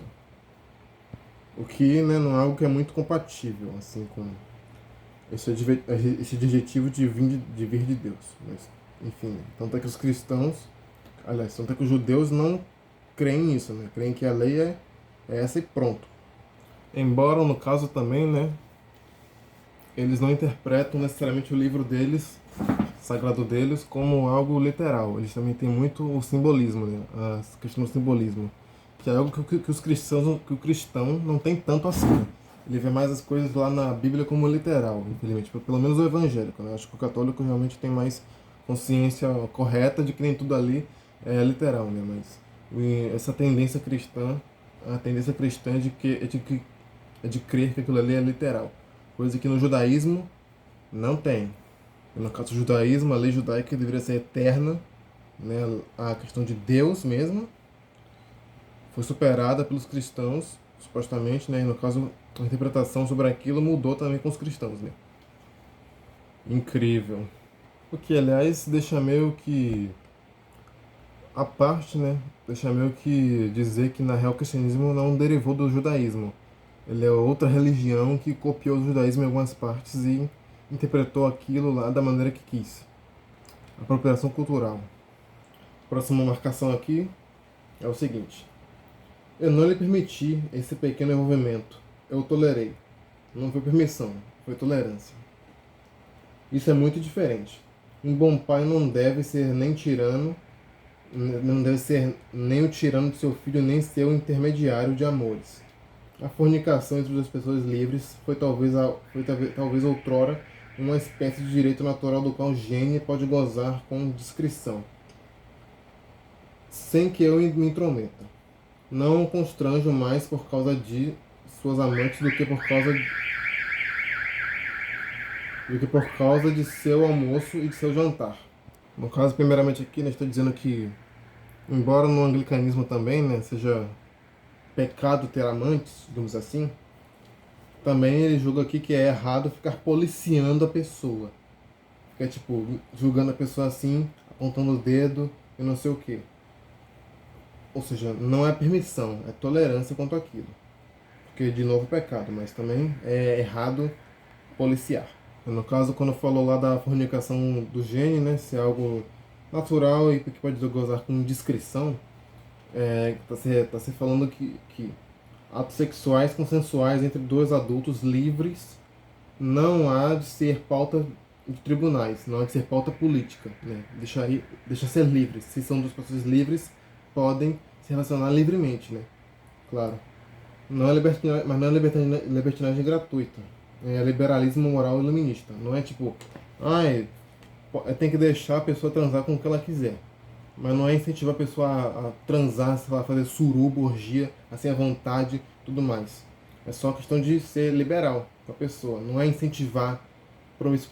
O que, né, não é algo que é muito compatível assim com esse adjetivo de vir de Deus. Mas, enfim, tanto é que os cristãos, aliás, tanto é que os judeus não creem nisso, né? Creem que a lei é essa e pronto. Embora, no caso também, né, eles não interpretam necessariamente o livro deles, sagrado deles, como algo literal. Eles também têm muito o simbolismo, né? A questão do simbolismo, que é algo que o cristão não tem tanto assim, né? Ele vê mais as coisas lá na Bíblia como literal, infelizmente. Pelo menos o evangélico, né? Acho que o católico realmente tem mais consciência correta de que nem tudo ali é literal, né? Mas essa tendência cristã, a tendência cristã é de crer que aquilo ali é literal. Coisa que no judaísmo não tem. No caso do judaísmo, a lei judaica deveria ser eterna, né? A questão de Deus mesmo foi superada pelos cristãos, supostamente, né? E no caso, a interpretação sobre aquilo mudou também com os cristãos, né? Incrível. O que, aliás, deixa meio que a parte, né? Deixa meio que dizer que na real o cristianismo não derivou do judaísmo. Ele é outra religião que copiou o judaísmo em algumas partes e interpretou aquilo lá da maneira que quis. Apropriação cultural. Próxima marcação aqui é o seguinte: eu não lhe permiti esse pequeno envolvimento. Eu tolerei. Não foi permissão, foi tolerância. Isso é muito diferente. Um bom pai não deve ser nem tirano, não deve ser nem o tirano do seu filho, nem seu intermediário de amores. A fornicação entre as pessoas livres foi talvez outrora uma espécie de direito natural do qual o gênio pode gozar com discrição, sem que eu me intrometa. Não o constranjo mais por causa de suas amantes do que por causa de seu almoço e de seu jantar. No caso, primeiramente aqui, está dizendo que, embora no anglicanismo também, seja pecado ter amantes, digamos assim, também ele julga aqui que é errado ficar policiando a pessoa. Fica, tipo, julgando a pessoa assim, apontando o dedo e não sei o quê. Ou seja, não é permissão, é tolerância quanto àquilo. Porque, de novo, é pecado, mas também é errado policiar. No caso, quando falou lá da fornicação do gene, se é algo natural e que pode gozar com discrição, tá se falando que atos sexuais consensuais entre dois adultos livres não há de ser pauta de tribunais, não há de ser pauta política. Deixa ser livres. Se são duas pessoas livres, podem se relacionar livremente, né? Claro. Não é libertinagem, mas não é libertinagem gratuita. É liberalismo moral iluminista. Não é tipo, tem que deixar a pessoa transar com o que ela quiser. Mas não é incentivar a pessoa a transar, sei lá, fazer suruba, orgia, assim à vontade, tudo mais. É só questão de ser liberal com a pessoa. Não é incentivar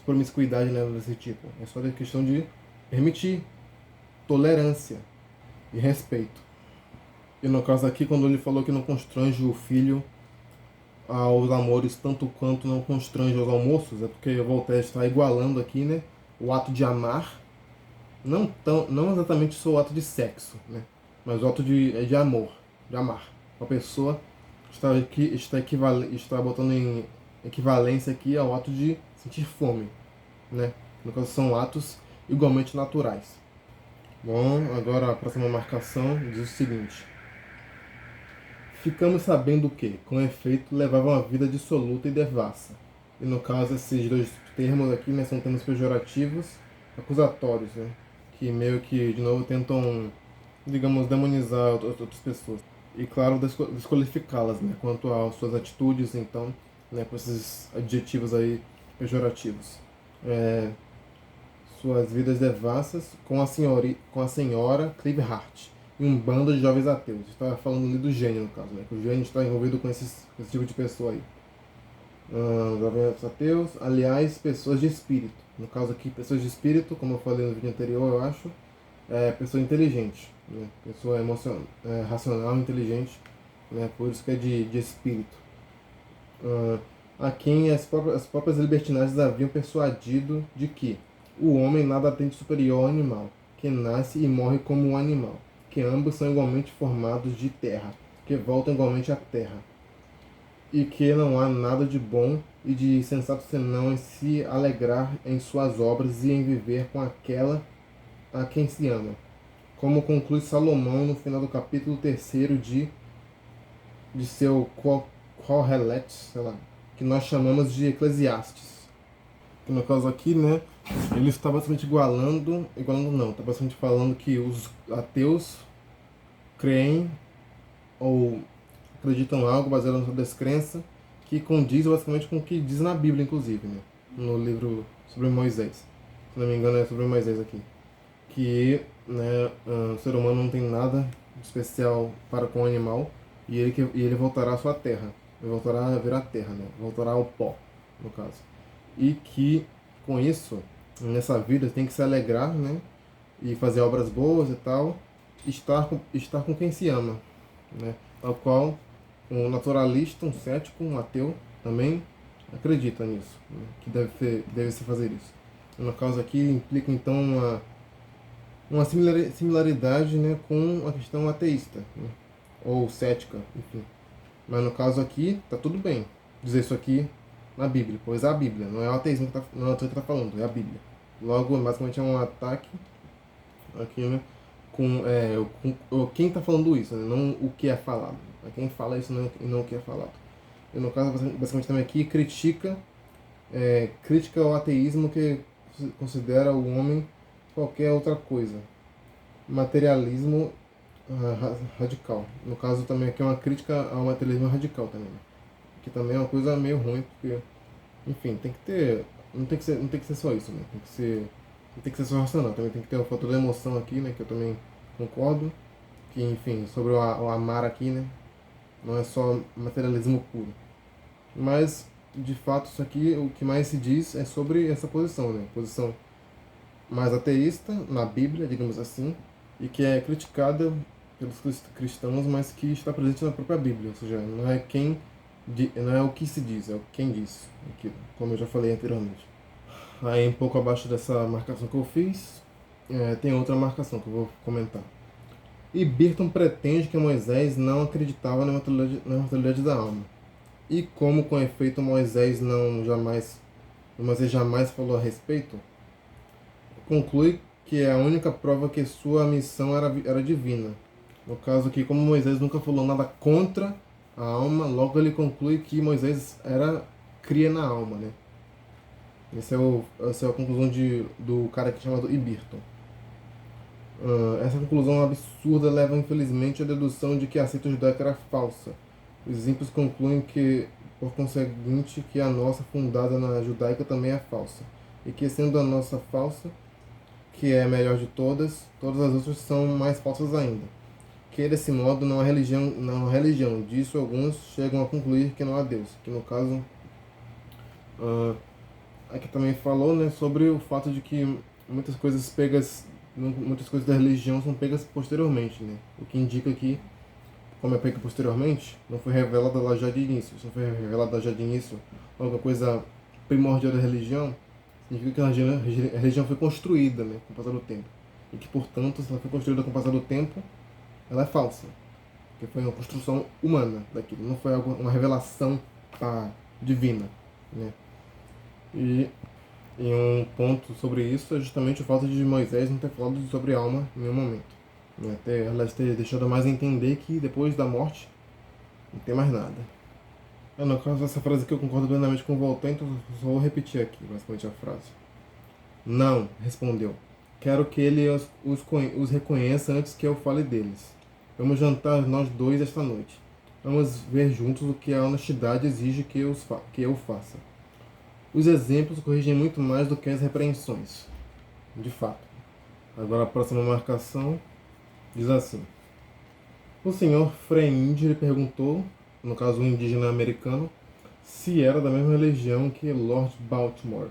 promiscuidade, nada desse tipo. É só questão de permitir tolerância e respeito. E no caso aqui, quando ele falou que não constrange o filho aos amores tanto quanto não constrange aos almoços, é porque Voltaire está igualando aqui, o ato de amar, não exatamente só o ato de sexo, mas o ato de amor, de amar. A pessoa está botando em equivalência aqui ao ato de sentir fome, No caso, são atos igualmente naturais. Bom, agora a próxima marcação diz o seguinte: ficamos sabendo que, com efeito, levavam uma vida dissoluta e devassa. E no caso, esses dois termos aqui, são termos pejorativos, acusatórios, que meio que, de novo, tentam, digamos, demonizar outras pessoas. E, claro, desqualificá-las, quanto às suas atitudes, então, com esses adjetivos aí pejorativos. Suas vidas devassas com a senhora Clive Hart e um bando de jovens ateus. Está falando ali do gênio, no caso, que o gênio está envolvido com esse tipo de pessoa aí. Jovens ateus, aliás, pessoas de espírito. No caso aqui, pessoas de espírito, como eu falei no vídeo anterior, eu acho, pessoa inteligente, pessoa racional, inteligente, por isso que é de espírito. A quem as próprias libertinagens haviam persuadido de que o homem nada tem de superior ao animal, que nasce e morre como um animal, que ambos são igualmente formados de terra, que voltam igualmente à terra, e que não há nada de bom e de sensato senão em se alegrar em suas obras e em viver com aquela a quem se ama. Como conclui Salomão no final do capítulo 3 de seu Kohelet, sei lá, que nós chamamos de Eclesiastes. Que no caso aqui, ele está bastante igualando não, está bastante falando que os ateus creem ou acreditam em algo baseado na sua descrença que condiz basicamente com o que diz na Bíblia, inclusive, no livro sobre Moisés. Se não me engano, é sobre Moisés aqui. Que o ser humano não tem nada especial para com o animal e ele voltará à sua terra. Ele voltará a virar terra, voltará ao pó, no caso. E que, com isso, nessa vida tem que se alegrar, e fazer obras boas e tal, estar com quem se ama, Tal qual um naturalista, um cético, um ateu também acredita nisso, que deve se fazer isso. E no caso aqui implica então uma similaridade, com a questão ateísta, ou cética, enfim. Mas no caso aqui, tá tudo bem dizer isso aqui na Bíblia, pois é a Bíblia, não é o ateísmo que tá, não é o ateu que tá falando, é a Bíblia. Logo, basicamente é um ataque aqui, né? Quem está falando isso, né? Não o que é falado. É quem fala isso e não o que é falado. E no caso, basicamente também aqui, crítica ao ateísmo que considera o homem qualquer outra coisa. Materialismo radical. No caso também aqui é uma crítica ao materialismo radical também. Né? Que também é uma coisa meio ruim, porque, enfim, tem que ter. Não tem que ser só isso, né? Não tem que ser só racional, também tem que ter um fator da emoção aqui, né? Que eu também concordo. Que, enfim, sobre o amar aqui, né? Não é só materialismo puro. Mas, de fato, isso aqui, o que mais se diz é sobre essa posição, né? Posição mais ateísta na Bíblia, digamos assim, e que é criticada pelos cristãos, mas que está presente na própria Bíblia. Ou seja, não é o que se diz, é o quem diz, aquilo, como eu já falei anteriormente. Aí, um pouco abaixo dessa marcação que eu fiz, tem outra marcação que eu vou comentar. E Burton pretende que Moisés não acreditava na imortalidade da alma. E como, com efeito, Moisés jamais falou a respeito, conclui que é a única prova que sua missão era divina. No caso aqui, como Moisés nunca falou nada contra a alma, logo ele conclui que Moisés cria na alma, né? Essa é a conclusão do cara aqui chamado Ibirton. Essa conclusão absurda leva infelizmente à dedução de que a seita judaica era falsa. Os ímpios concluem que, por conseguinte, que a nossa fundada na judaica também é falsa. E que, sendo a nossa falsa, que é a melhor de todas as outras são mais falsas ainda. Que desse modo não há religião. Disso alguns chegam a concluir que não há Deus. Que no caso, aqui também falou, né, sobre o fato de que muitas coisas da religião são pegas posteriormente, né? O que indica que, como é pega posteriormente, não foi revelada lá já de início. Se não foi revelada já de início alguma coisa primordial da religião, significa que a religião foi construída, né, com o passar do tempo. E que, portanto, se ela foi construída com o passar do tempo, ela é falsa. Porque foi uma construção humana daquilo, não foi uma revelação divina, né? E um ponto sobre isso é justamente o fato de Moisés não ter falado sobre alma em nenhum momento. Né? Elas ter deixado mais a entender que depois da morte não tem mais nada. No caso, essa frase aqui eu concordo plenamente com o Voltaire, então só vou repetir aqui, basicamente a frase. Não, respondeu. Quero que ele os reconheça antes que eu fale deles. Vamos jantar nós dois esta noite. Vamos ver juntos o que a honestidade exige que eu faça. Os exemplos corrigem muito mais do que as repreensões. De fato. Agora a próxima marcação diz assim. O senhor Freinde lhe perguntou, no caso um indígena americano, se era da mesma religião que Lord Baltimore.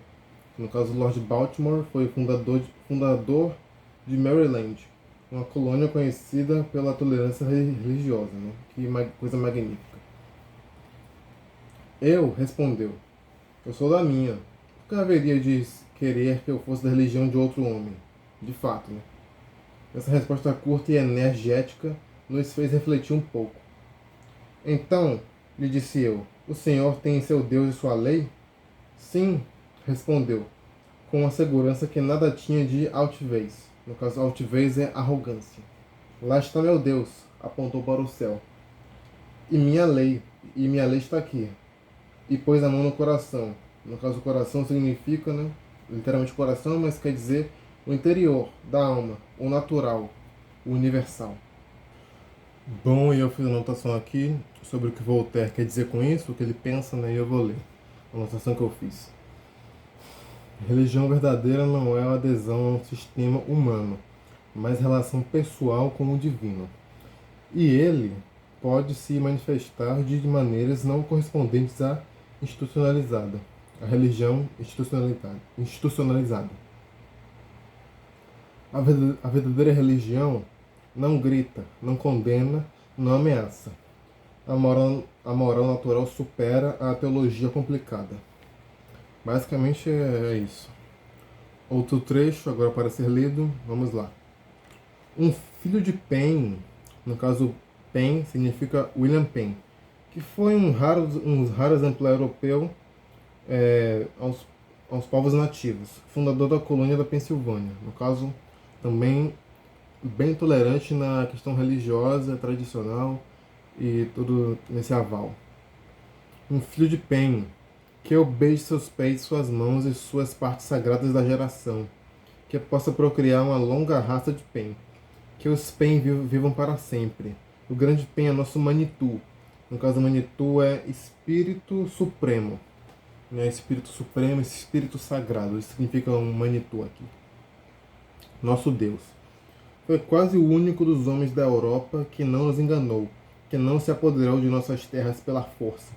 No caso, Lord Baltimore foi fundador de Maryland, uma colônia conhecida pela tolerância religiosa. Né? Que coisa magnífica. Respondeu, eu sou da minha. Por que haveria de querer que eu fosse da religião de outro homem? De fato, né? Essa resposta curta e energética nos fez refletir um pouco. Então, lhe disse eu, o senhor tem seu Deus e sua lei? Sim, respondeu, com a segurança que nada tinha de altivez. No caso, altivez é arrogância. Lá está meu Deus, apontou para o céu. E minha lei está aqui. E pôs a mão no coração. No caso, o coração significa, né, literalmente coração, mas quer dizer o interior da alma, o natural, o universal. Bom, e eu fiz a anotação aqui sobre o que Voltaire quer dizer com isso, o que ele pensa, né, e eu vou ler a anotação que eu fiz. Religião verdadeira não é a adesão a um sistema humano, mas relação pessoal com o divino. E ele pode se manifestar de maneiras não correspondentes à institucionalizada, a religião institucionalizada. A verdadeira religião não grita, não condena, não ameaça. A moral natural supera a teologia complicada. Basicamente é isso. Outro trecho, agora para ser lido, vamos lá. Um filho de Penn, no caso Penn significa William Penn, que foi um raro exemplar europeu aos povos nativos, fundador da colônia da Pensilvânia. No caso, também bem tolerante na questão religiosa, tradicional e tudo nesse aval. Um filho de Pen, que eu beije seus pés, suas mãos e suas partes sagradas da geração, que possa procriar uma longa raça de Pen, que os Pen vivam para sempre. O grande Pen é nosso Manitou. No caso, Manitou é Espírito Supremo, né? Espírito Supremo, Espírito Sagrado. Isso significa um Manitou aqui. Nosso Deus. Foi quase o único dos homens da Europa que não nos enganou, que não se apoderou de nossas terras pela força.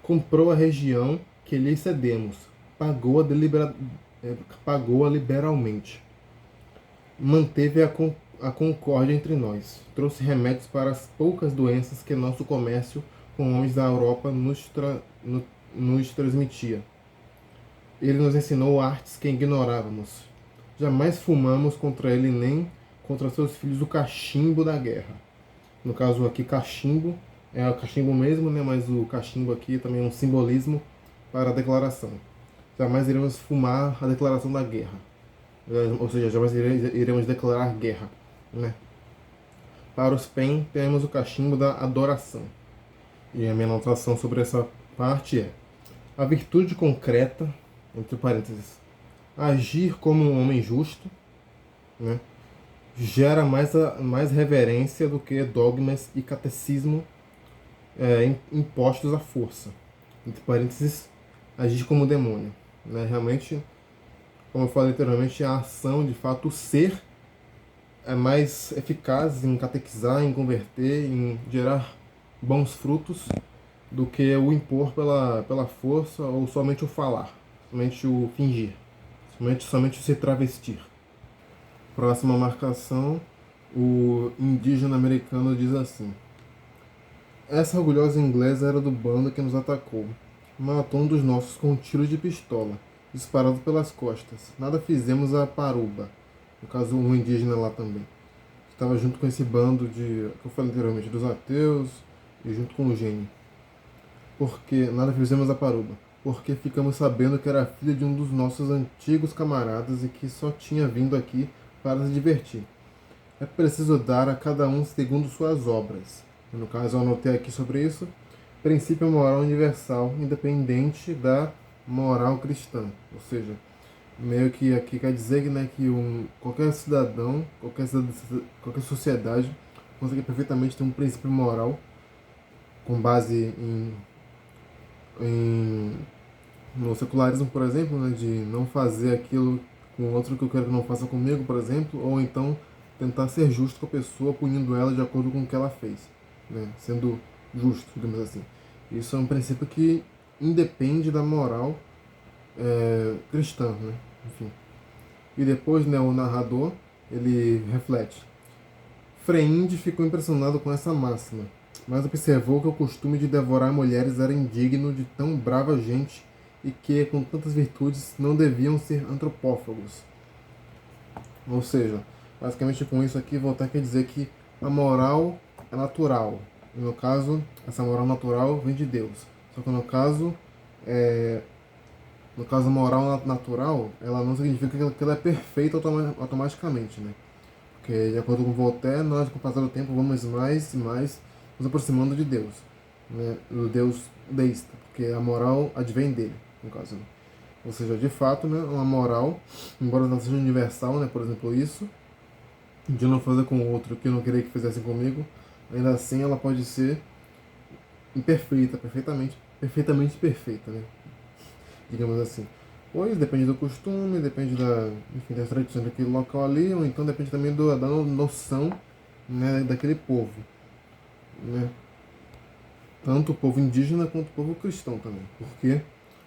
Comprou a região que lhe cedemos, pagou-a liberalmente. Manteve a concórdia entre nós, trouxe remédios para as poucas doenças que nosso comércio com homens da Europa nos transmitia. Ele nos ensinou artes que ignorávamos. Jamais fumamos contra ele nem contra seus filhos o cachimbo da guerra. No caso aqui, cachimbo é o cachimbo mesmo, né? Mas o cachimbo aqui também é um simbolismo para a declaração. Jamais iremos fumar a declaração da guerra. Ou seja, jamais iremos declarar guerra, né? Para os PEN, temos o cachimbo da adoração. E a minha anotação sobre essa parte é: a virtude concreta, entre parênteses, agir como um homem justo, né, gera mais reverência do que dogmas e catecismo impostos à força. Entre parênteses, agir como demônio. Né? Realmente, como eu falei anteriormente, a ação, de fato, o ser é mais eficaz em catequizar, em converter, em gerar bons frutos do que o impor pela força ou somente o falar, somente o fingir, somente o se travestir. Próxima marcação, o indígena americano diz assim: essa orgulhosa inglesa era do bando que nos atacou. Matou um dos nossos com um tiro de pistola, disparado pelas costas. Nada fizemos a Paruba, no caso um indígena lá também. Estava junto com esse bando que eu falei anteriormente, dos ateus e junto com o gênio. Porque nada fizemos a Paruba, porque ficamos sabendo que era filha de um dos nossos antigos camaradas e que só tinha vindo aqui para se divertir. É preciso dar a cada um segundo suas obras. No caso, eu anotei aqui sobre isso. Princípio moral universal, independente da moral cristã. Ou seja, meio que aqui quer dizer, né, que qualquer cidadão, qualquer sociedade consegue perfeitamente ter um princípio moral com base no secularismo, por exemplo, né, de não fazer aquilo com outro que eu quero que não faça comigo, por exemplo, ou então tentar ser justo com a pessoa, punindo ela de acordo com o que ela fez, né, sendo justo, digamos assim. Isso é um princípio que independe da moral cristã, né? Enfim. E depois, né, o narrador, ele reflete. Freinde ficou impressionado com essa máxima, mas observou que o costume de devorar mulheres era indigno de tão brava gente e que, com tantas virtudes, não deviam ser antropófagos. Ou seja, basicamente com isso aqui, voltar quer dizer que a moral é natural. E no caso, essa moral natural vem de Deus. Só que no caso, a moral natural, ela não significa que ela é perfeita automaticamente, né? Porque, de acordo com Voltaire, nós, com o passar do tempo, vamos mais e mais nos aproximando de Deus, né? Do Deus deísta, porque a moral advém dele, no caso, né? Ou seja, de fato, né, uma moral, embora não seja universal, né, por exemplo, isso, de não fazer com o outro o que eu não queria que fizessem comigo, ainda assim ela pode ser imperfeita, perfeitamente perfeita, né? Digamos assim. Pois depende do costume, depende das tradições daquele local ali, ou então depende também da noção, né, daquele povo, né? Tanto o povo indígena quanto o povo cristão também. Porque,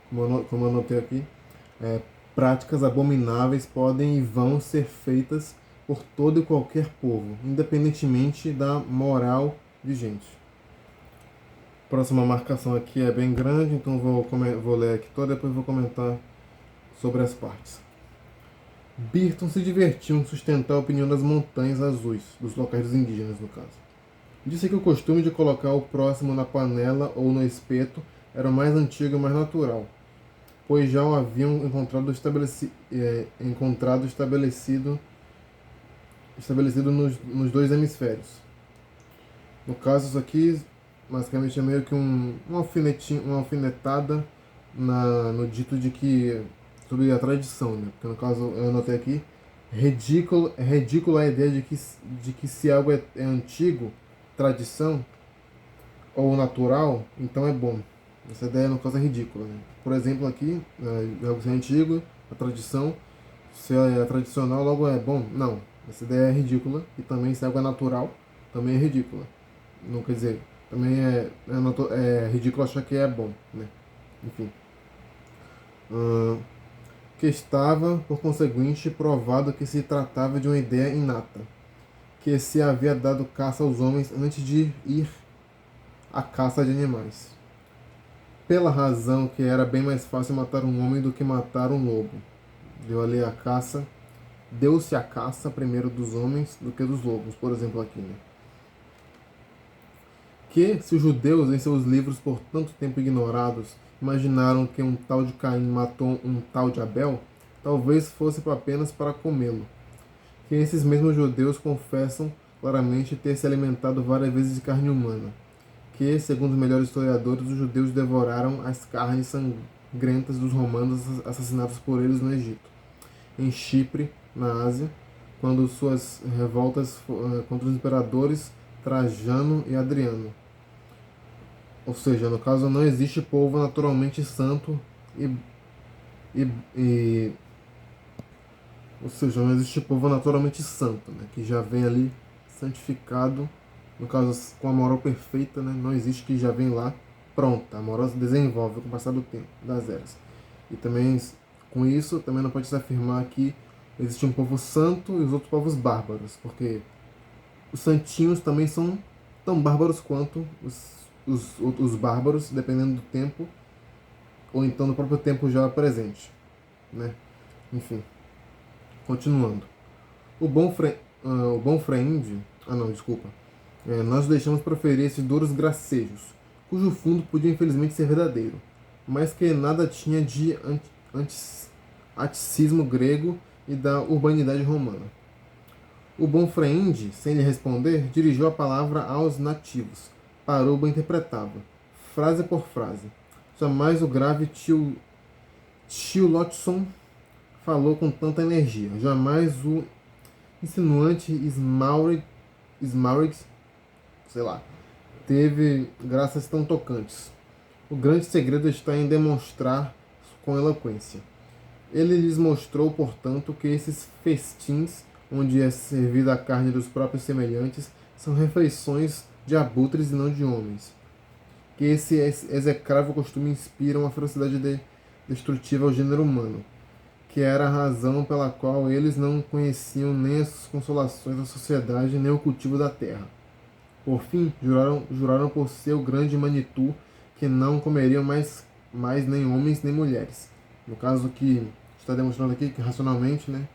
como eu anotei aqui, práticas abomináveis podem e vão ser feitas por todo e qualquer povo, independentemente da moral vigente. Próxima marcação aqui é bem grande, então vou ler aqui toda e depois vou comentar sobre as partes. Birton se divertiu em sustentar a opinião das montanhas azuis, dos locais dos indígenas, no caso. Disse que o costume de colocar o próximo na panela ou no espeto era o mais antigo e mais natural, pois já o haviam encontrado estabelecido nos dois hemisférios. No caso, isso aqui basicamente é meio que uma alfinetada no dito de que sobre a tradição, né? Porque no caso eu anotei aqui, é ridículo a ideia de que se algo é antigo, tradição ou natural, então é bom. Essa ideia no caso é ridícula, né? Por exemplo aqui, algo ser antigo, a tradição, se é tradicional, logo é bom. Não, essa ideia é ridícula. E também se algo é natural, também é ridícula. Não quer dizer, também é ridículo achar que é bom, né? Enfim. Que estava, por conseguinte, provado que se tratava de uma ideia inata, que se havia dado caça aos homens antes de ir à caça de animais. Pela razão que era bem mais fácil matar um homem do que matar um lobo. Deu-se a caça primeiro dos homens do que dos lobos, por exemplo aqui, né? Que, se os judeus, em seus livros por tanto tempo ignorados, imaginaram que um tal de Caim matou um tal de Abel, talvez fosse apenas para comê-lo. Que esses mesmos judeus confessam claramente ter se alimentado várias vezes de carne humana. Que, segundo os melhores historiadores, os judeus devoraram as carnes sangrentas dos romanos assassinados por eles no Egito, em Chipre, na Ásia, quando suas revoltas contra os imperadores Trajano e Adriano. Ou seja, no caso, não existe povo naturalmente santo e, e ou seja, não existe povo naturalmente santo, né, que já vem ali santificado, no caso com a moral perfeita, né, não existe que já vem lá pronta. A moral se desenvolve com o passar do tempo, das eras. E também com isso também não pode se afirmar que existe um povo santo e os outros povos bárbaros, porque os santinhos também são tão bárbaros quanto os bárbaros, dependendo do tempo, ou então do próprio tempo já presente, né? Enfim, continuando. O bom Freinde, não, desculpa, nós deixamos proferir esses duros gracejos, cujo fundo podia infelizmente ser verdadeiro, mas que nada tinha de aticismo grego e da urbanidade romana. O bom Freinde, sem lhe responder, dirigiu a palavra aos nativos. Paruba interpretava, frase por frase. Jamais o grave tio Lotson falou com tanta energia. Jamais o insinuante Smaurix, sei lá, teve graças tão tocantes. O grande segredo está em demonstrar com eloquência. Ele lhes mostrou, portanto, que esses festins, onde é servida a carne dos próprios semelhantes, são refeições de abutres e não de homens. Que esse execrável costume inspira uma ferocidade destrutiva ao gênero humano, que era a razão pela qual eles não conheciam nem as consolações da sociedade, nem o cultivo da terra. Por fim, juraram por seu grande Manitu que não comeriam mais nem homens nem mulheres. No caso que está demonstrando aqui que racionalmente, né,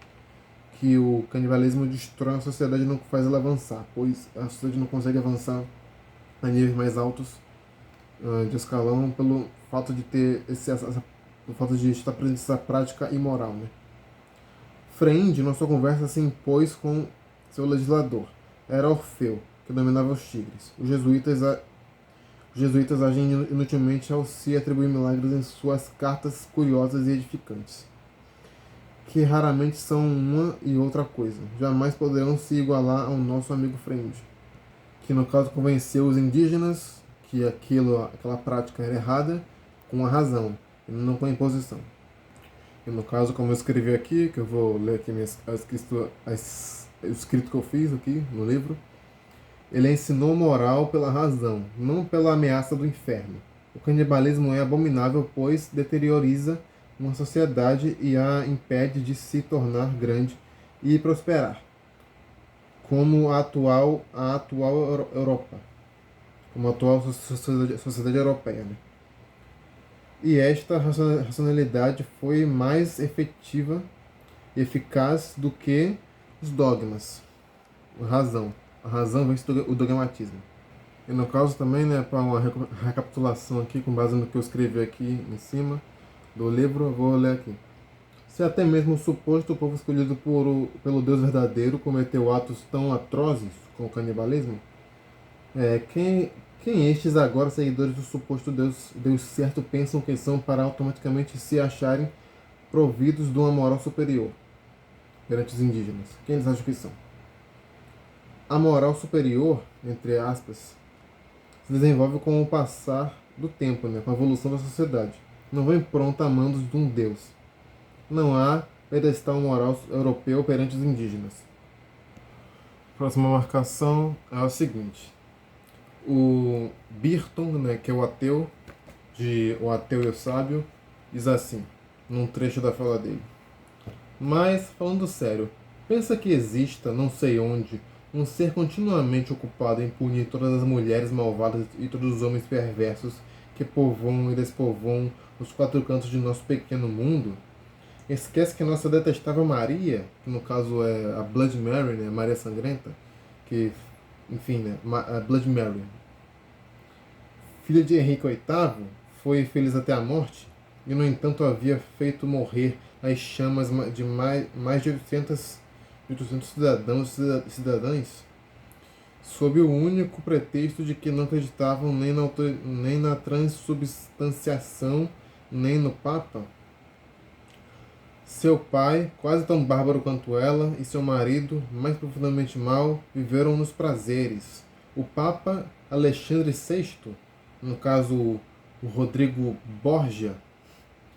que o canibalismo destrói a sociedade e não faz ela avançar, pois a sociedade não consegue avançar a níveis mais altos de escalão pelo fato de ter o fato de estar presente essa prática imoral, né? Freinde, na sua conversa, se impôs com seu legislador. Era Orfeu, que dominava os tigres. Os jesuítas agem inutilmente ao se atribuir milagres em suas cartas curiosas e edificantes, que raramente são uma e outra coisa. Jamais poderão se igualar ao nosso amigo Freinde, que no caso convenceu os indígenas que aquela prática era errada com a razão, e não com a imposição. E no caso, como eu escrevi aqui, que eu vou ler aqui o escrito que eu fiz aqui no livro, ele ensinou moral pela razão, não pela ameaça do inferno. O canibalismo é abominável, pois deterioriza uma sociedade e a impede de se tornar grande e prosperar, como a atual Europa, como a atual sociedade europeia, né? E esta racionalidade foi mais efetiva e eficaz do que os dogmas. A razão vence o dogmatismo. E no caso também, né, para uma recapitulação aqui, com base no que eu escrevi aqui em cima do livro, eu vou ler aqui. Se até mesmo o suposto povo escolhido pelo Deus verdadeiro cometeu atos tão atrozes como o canibalismo, quem estes agora, seguidores do suposto Deus certo, pensam que são para automaticamente se acharem providos de uma moral superior perante os indígenas? Quem eles acham que são? A moral superior, entre aspas, se desenvolve com o passar do tempo, né, com a evolução da sociedade. Não vem pronta a mandos de um Deus. Não há pedestal moral europeu perante os indígenas. Próxima marcação é a seguinte. O Birton, né, que é o ateu, de O Ateu e o Sábio, diz assim, num trecho da fala dele. Mas, falando sério, pensa que exista, não sei onde, um ser continuamente ocupado em punir todas as mulheres malvadas e todos os homens perversos que povoam e despovoam os quatro cantos de nosso pequeno mundo? Esquece que a nossa detestável Maria, que no caso é a Blood Mary, né, Maria Sangrenta, que, enfim, né, a Blood Mary, filha de Henrique VIII, foi feliz até a morte e, no entanto, havia feito morrer as chamas de mais de 800 cidadãos e cidadãs sob o único pretexto de que não acreditavam nem na transubstanciação, nem no Papa. Seu pai, quase tão bárbaro quanto ela, e seu marido, mais profundamente mau, viveram nos prazeres. O Papa Alexandre VI, no caso o Rodrigo Borgia,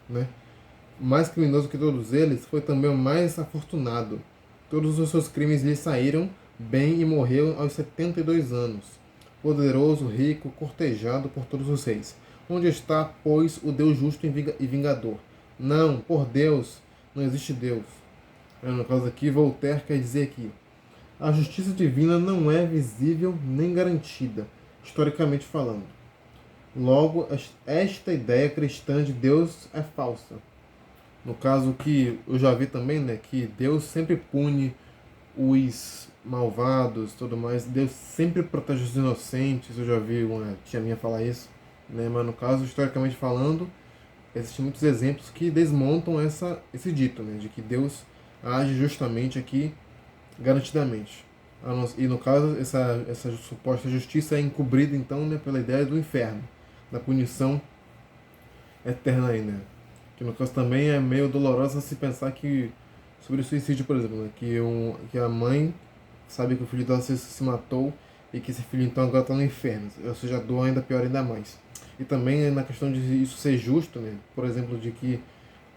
né, mais criminoso que todos eles, foi também o mais afortunado. Todos os seus crimes lhe saíram bem e morreu aos 72 anos. Poderoso, rico, cortejado por todos os reis. Onde está, pois, o Deus justo e vingador? Não, por Deus, não existe Deus. No caso aqui, Voltaire quer dizer aqui: a justiça divina não é visível nem garantida, historicamente falando. Logo, esta ideia cristã de Deus é falsa. No caso que eu já vi também, né, que Deus sempre pune os malvados, tudo mais. Deus sempre protege os inocentes. Eu já vi uma tia minha falar isso, né? Mas no caso, historicamente falando, existem muitos exemplos que desmontam esse dito, né, de que Deus age justamente aqui, garantidamente. E no caso, essa suposta justiça é encobrida então, né, pela ideia do inferno, da punição eterna aí, né? Que no caso também é meio dolorosa se pensar que sobre o suicídio, por exemplo, né? Que a mãe sabe que o filho dela se matou e que esse filho então agora está no inferno, ou seja, a dor ainda pior ainda mais. E também na questão de isso ser justo, né? Por exemplo, de que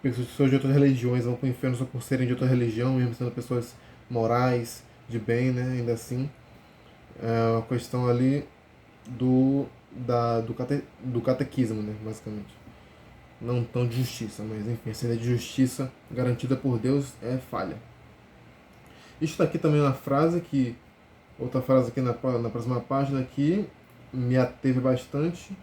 pessoas de outras religiões vão para o inferno só por serem de outra religião, mesmo sendo pessoas morais, de bem, né? Ainda assim, é uma questão ali do catequismo, né? Basicamente. Não tão de justiça, mas enfim, essa ideia de justiça garantida por Deus é falha. Isto aqui também é uma frase que, outra frase aqui na próxima página que me ateve bastante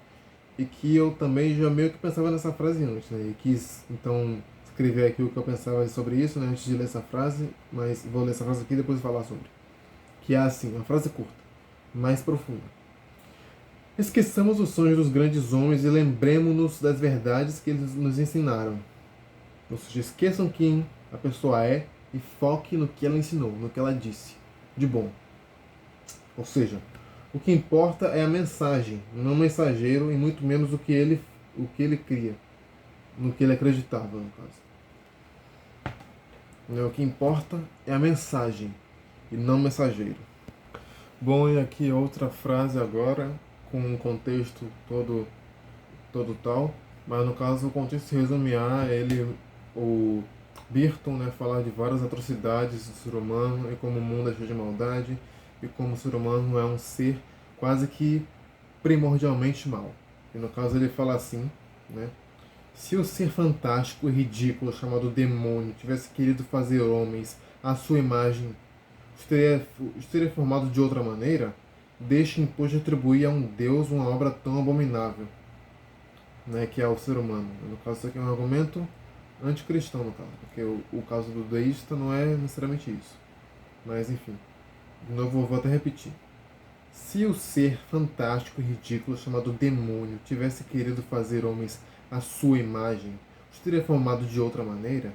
e que eu também já meio que pensava nessa frase antes, né? E quis então escrever aqui o que eu pensava sobre isso, né? Antes de ler essa frase, mas vou ler essa frase aqui e depois falar sobre. Que é assim, uma frase curta, mais profunda. Esqueçamos os sonhos dos grandes homens e lembremos-nos das verdades que eles nos ensinaram. Ou seja, esqueçam quem a pessoa é e foque no que ela ensinou, no que ela disse, de bom. Ou seja, o que importa é a mensagem, não o mensageiro e muito menos o que ele cria, no que ele acreditava, no caso. O que importa é a mensagem e não o mensageiro. Bom, e aqui outra frase agora, com um contexto todo tal, mas no caso o contexto se resume a o Birton, né, falar de várias atrocidades do ser humano e como o mundo é cheio de maldade e como o ser humano é um ser quase que primordialmente mau. E no caso ele fala assim, né, se o ser fantástico e ridículo chamado demônio tivesse querido fazer homens à sua imagem, os teria formado de outra maneira? Deixe impor de atribuir a um Deus uma obra tão abominável, né, que é o ser humano. No caso, isso aqui é um argumento anticristão, no caso, porque o caso do deísta não é necessariamente isso. Mas, enfim, de novo, vou até repetir. Se o ser fantástico e ridículo chamado demônio tivesse querido fazer homens à sua imagem, os teria formado de outra maneira?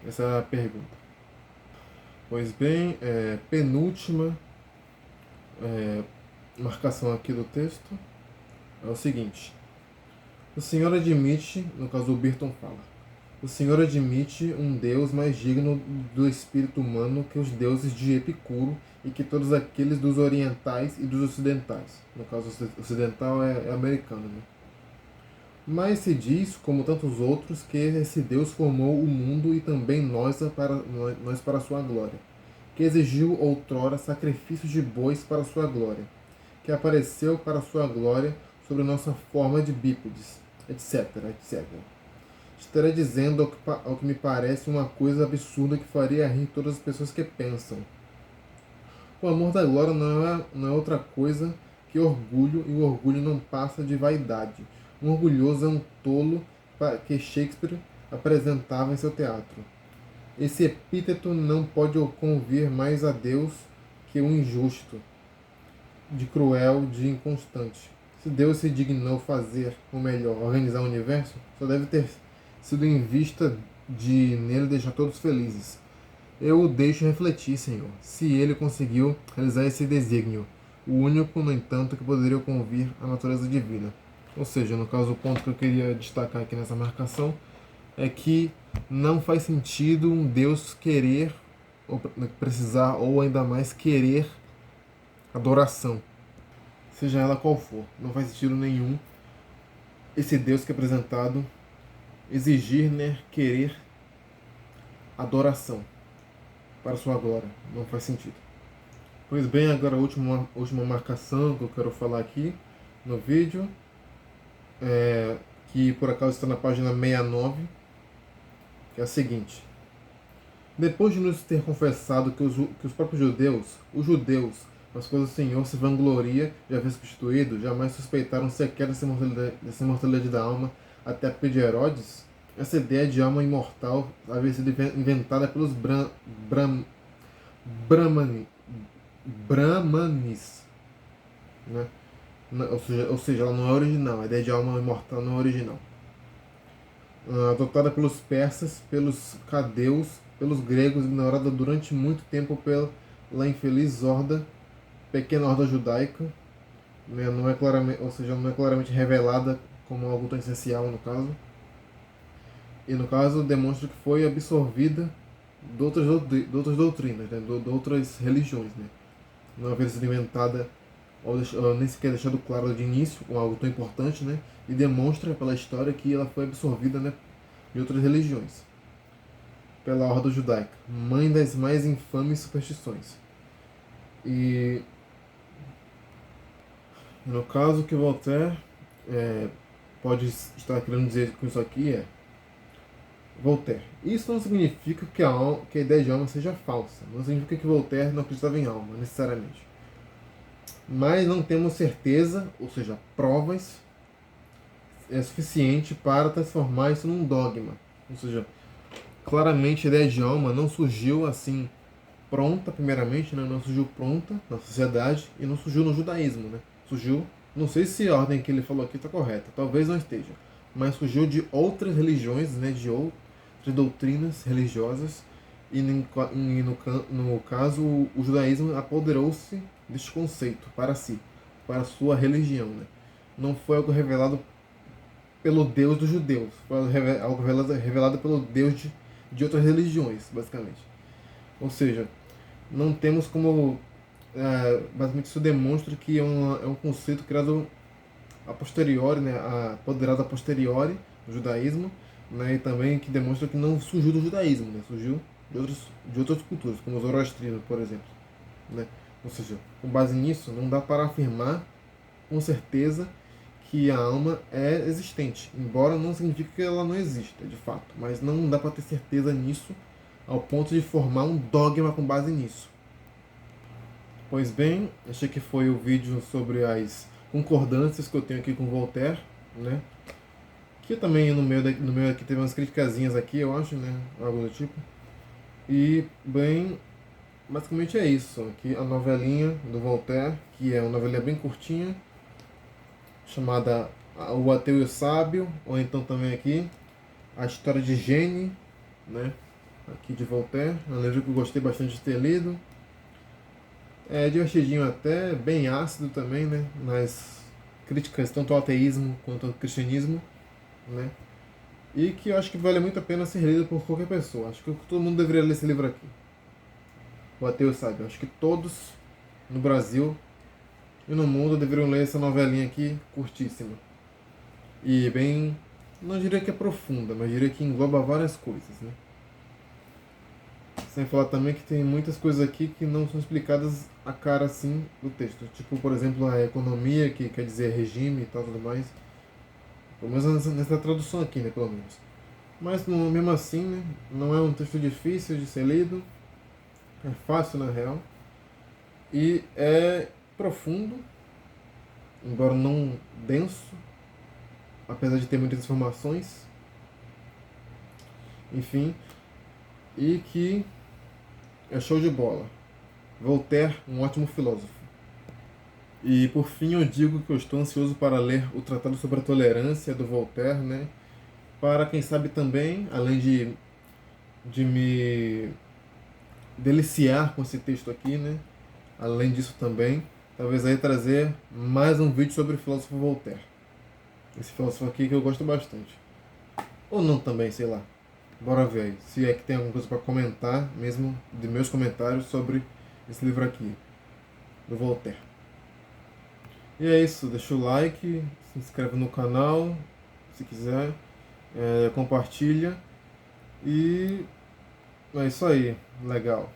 Essa é a pergunta. Pois bem, penúltima marcação aqui do texto é o seguinte. O Senhor admite, no caso o Burton fala, o Senhor admite um Deus mais digno do espírito humano que os deuses de Epicuro e que todos aqueles dos orientais e dos ocidentais. No caso, ocidental é americano, né? Mas se diz, como tantos outros, que esse Deus formou o mundo e também nós para a sua glória, que exigiu outrora sacrifícios de bois para a sua glória, que apareceu para a sua glória sobre nossa forma de bípedes, etc, etc. Estarei dizendo ao que me parece uma coisa absurda que faria rir todas as pessoas que pensam. O amor da glória não é outra coisa que orgulho, e o orgulho não passa de vaidade. Um orgulhoso é um tolo que Shakespeare apresentava em seu teatro. Esse epíteto não pode convir mais a Deus que um injusto, de cruel, de inconstante. Se Deus se dignou fazer, ou melhor, organizar o universo, só deve ter sido em vista de nele deixar todos felizes. Eu o deixo refletir, Senhor, se ele conseguiu realizar esse desígnio, o único, no entanto, que poderia convir à natureza divina. Ou seja, no caso, o ponto que eu queria destacar aqui nessa marcação é que não faz sentido um Deus querer, ou precisar, ou ainda mais querer adoração, seja ela qual for. Não faz sentido nenhum esse Deus que é apresentado exigir, né, querer adoração para sua glória. Não faz sentido. Pois bem, agora a última marcação que eu quero falar aqui no vídeo, que por acaso está na página 69, que é a seguinte. Depois de nos ter confessado que os próprios judeus, nas coisas do Senhor se vangloria de haver substituído, jamais suspeitaram sequer dessa imortalidade da alma até a época de Herodes, essa ideia de alma imortal havia sido inventada pelos Brahmanes, né? Ou seja, ela não é original, a ideia de alma imortal não é original. Adotada pelos persas, pelos cadeus, pelos gregos, ignorada durante muito tempo pela infeliz pequena horda judaica, né? Não é claramente, ou seja, não é claramente revelada como algo tão essencial no caso. E no caso demonstra que foi absorvida de outras doutrinas, né? de outras religiões, né? Não haver sido inventada ou nem sequer deixado claro de início com algo tão importante, né? E demonstra pela história que ela foi absorvida, né, de outras religiões, pela horda judaica, mãe das mais infames superstições. E no caso que Voltaire pode estar querendo dizer com isso aqui Voltaire. Isso não significa que a ideia de alma seja falsa. Não significa que Voltaire não acreditava em alma, necessariamente. Mas não temos certeza, ou seja, provas suficiente para transformar isso num dogma. Ou seja, claramente a ideia de alma não surgiu assim pronta, primeiramente, né? Não surgiu pronta na sociedade e não surgiu no judaísmo, né? Surgiu, não sei se a ordem que ele falou aqui está correta, talvez não esteja, mas surgiu de outras religiões, né? De outras doutrinas religiosas e no caso o judaísmo apoderou-se deste conceito para si, para a sua religião, né? Não foi algo revelado pelo Deus dos judeus, foi algo revelado pelo Deus de outras religiões, basicamente. Ou seja, não temos como. Basicamente, isso demonstra que é um conceito criado a posteriori, né, apoderado a posteriori do judaísmo, né, e também que demonstra que não surgiu do judaísmo, né, surgiu de outras culturas, como o zoroastrino, por exemplo. Né? Ou seja, com base nisso, não dá para afirmar com certeza que a alma é existente, embora não signifique que ela não exista, de fato, mas não dá para ter certeza nisso ao ponto de formar um dogma com base nisso. Pois bem, achei que foi o vídeo sobre as concordâncias que eu tenho aqui com Voltaire, né? Que também no meio aqui teve umas criticazinhas aqui, eu acho, né? Algo do tipo. E, bem, basicamente é isso. Aqui a novelinha do Voltaire, que é uma novelinha bem curtinha, chamada O Ateu e o Sábio, ou então também aqui a história de Gênie, né? Aqui de Voltaire. É um livro que eu gostei bastante de ter lido. É divertidinho até, bem ácido também, né? Nas críticas tanto ao ateísmo quanto ao cristianismo, né? E que eu acho que vale muito a pena ser lido por qualquer pessoa. Acho que todo mundo deveria ler esse livro aqui. O Ateu Sabe. Acho que todos no Brasil e no mundo deveriam ler essa novelinha aqui, curtíssima. E bem, não diria que é profunda, mas diria que engloba várias coisas, né? Sem falar também que tem muitas coisas aqui que não são explicadas a cara assim do texto. Tipo, por exemplo, a economia, que quer dizer regime e tal, tudo mais. Pelo menos nessa tradução aqui, né, pelo menos. Mas mesmo assim, né, não é um texto difícil de ser lido. É fácil, na real. E é profundo, embora não denso, apesar de ter muitas informações. Enfim, e que é show de bola. Voltaire, um ótimo filósofo. E por fim eu digo que eu estou ansioso para ler o Tratado sobre a Tolerância do Voltaire, né? Para quem sabe também, além de me deliciar com esse texto aqui, né? Além disso também, talvez aí trazer mais um vídeo sobre o filósofo Voltaire. Esse filósofo aqui que eu gosto bastante. Ou não também, sei lá. Bora ver aí, se é que tem alguma coisa para comentar, mesmo de meus comentários sobre esse livro aqui, do Voltaire. E é isso, deixa o like, se inscreve no canal, se quiser, compartilha. E é isso aí, legal.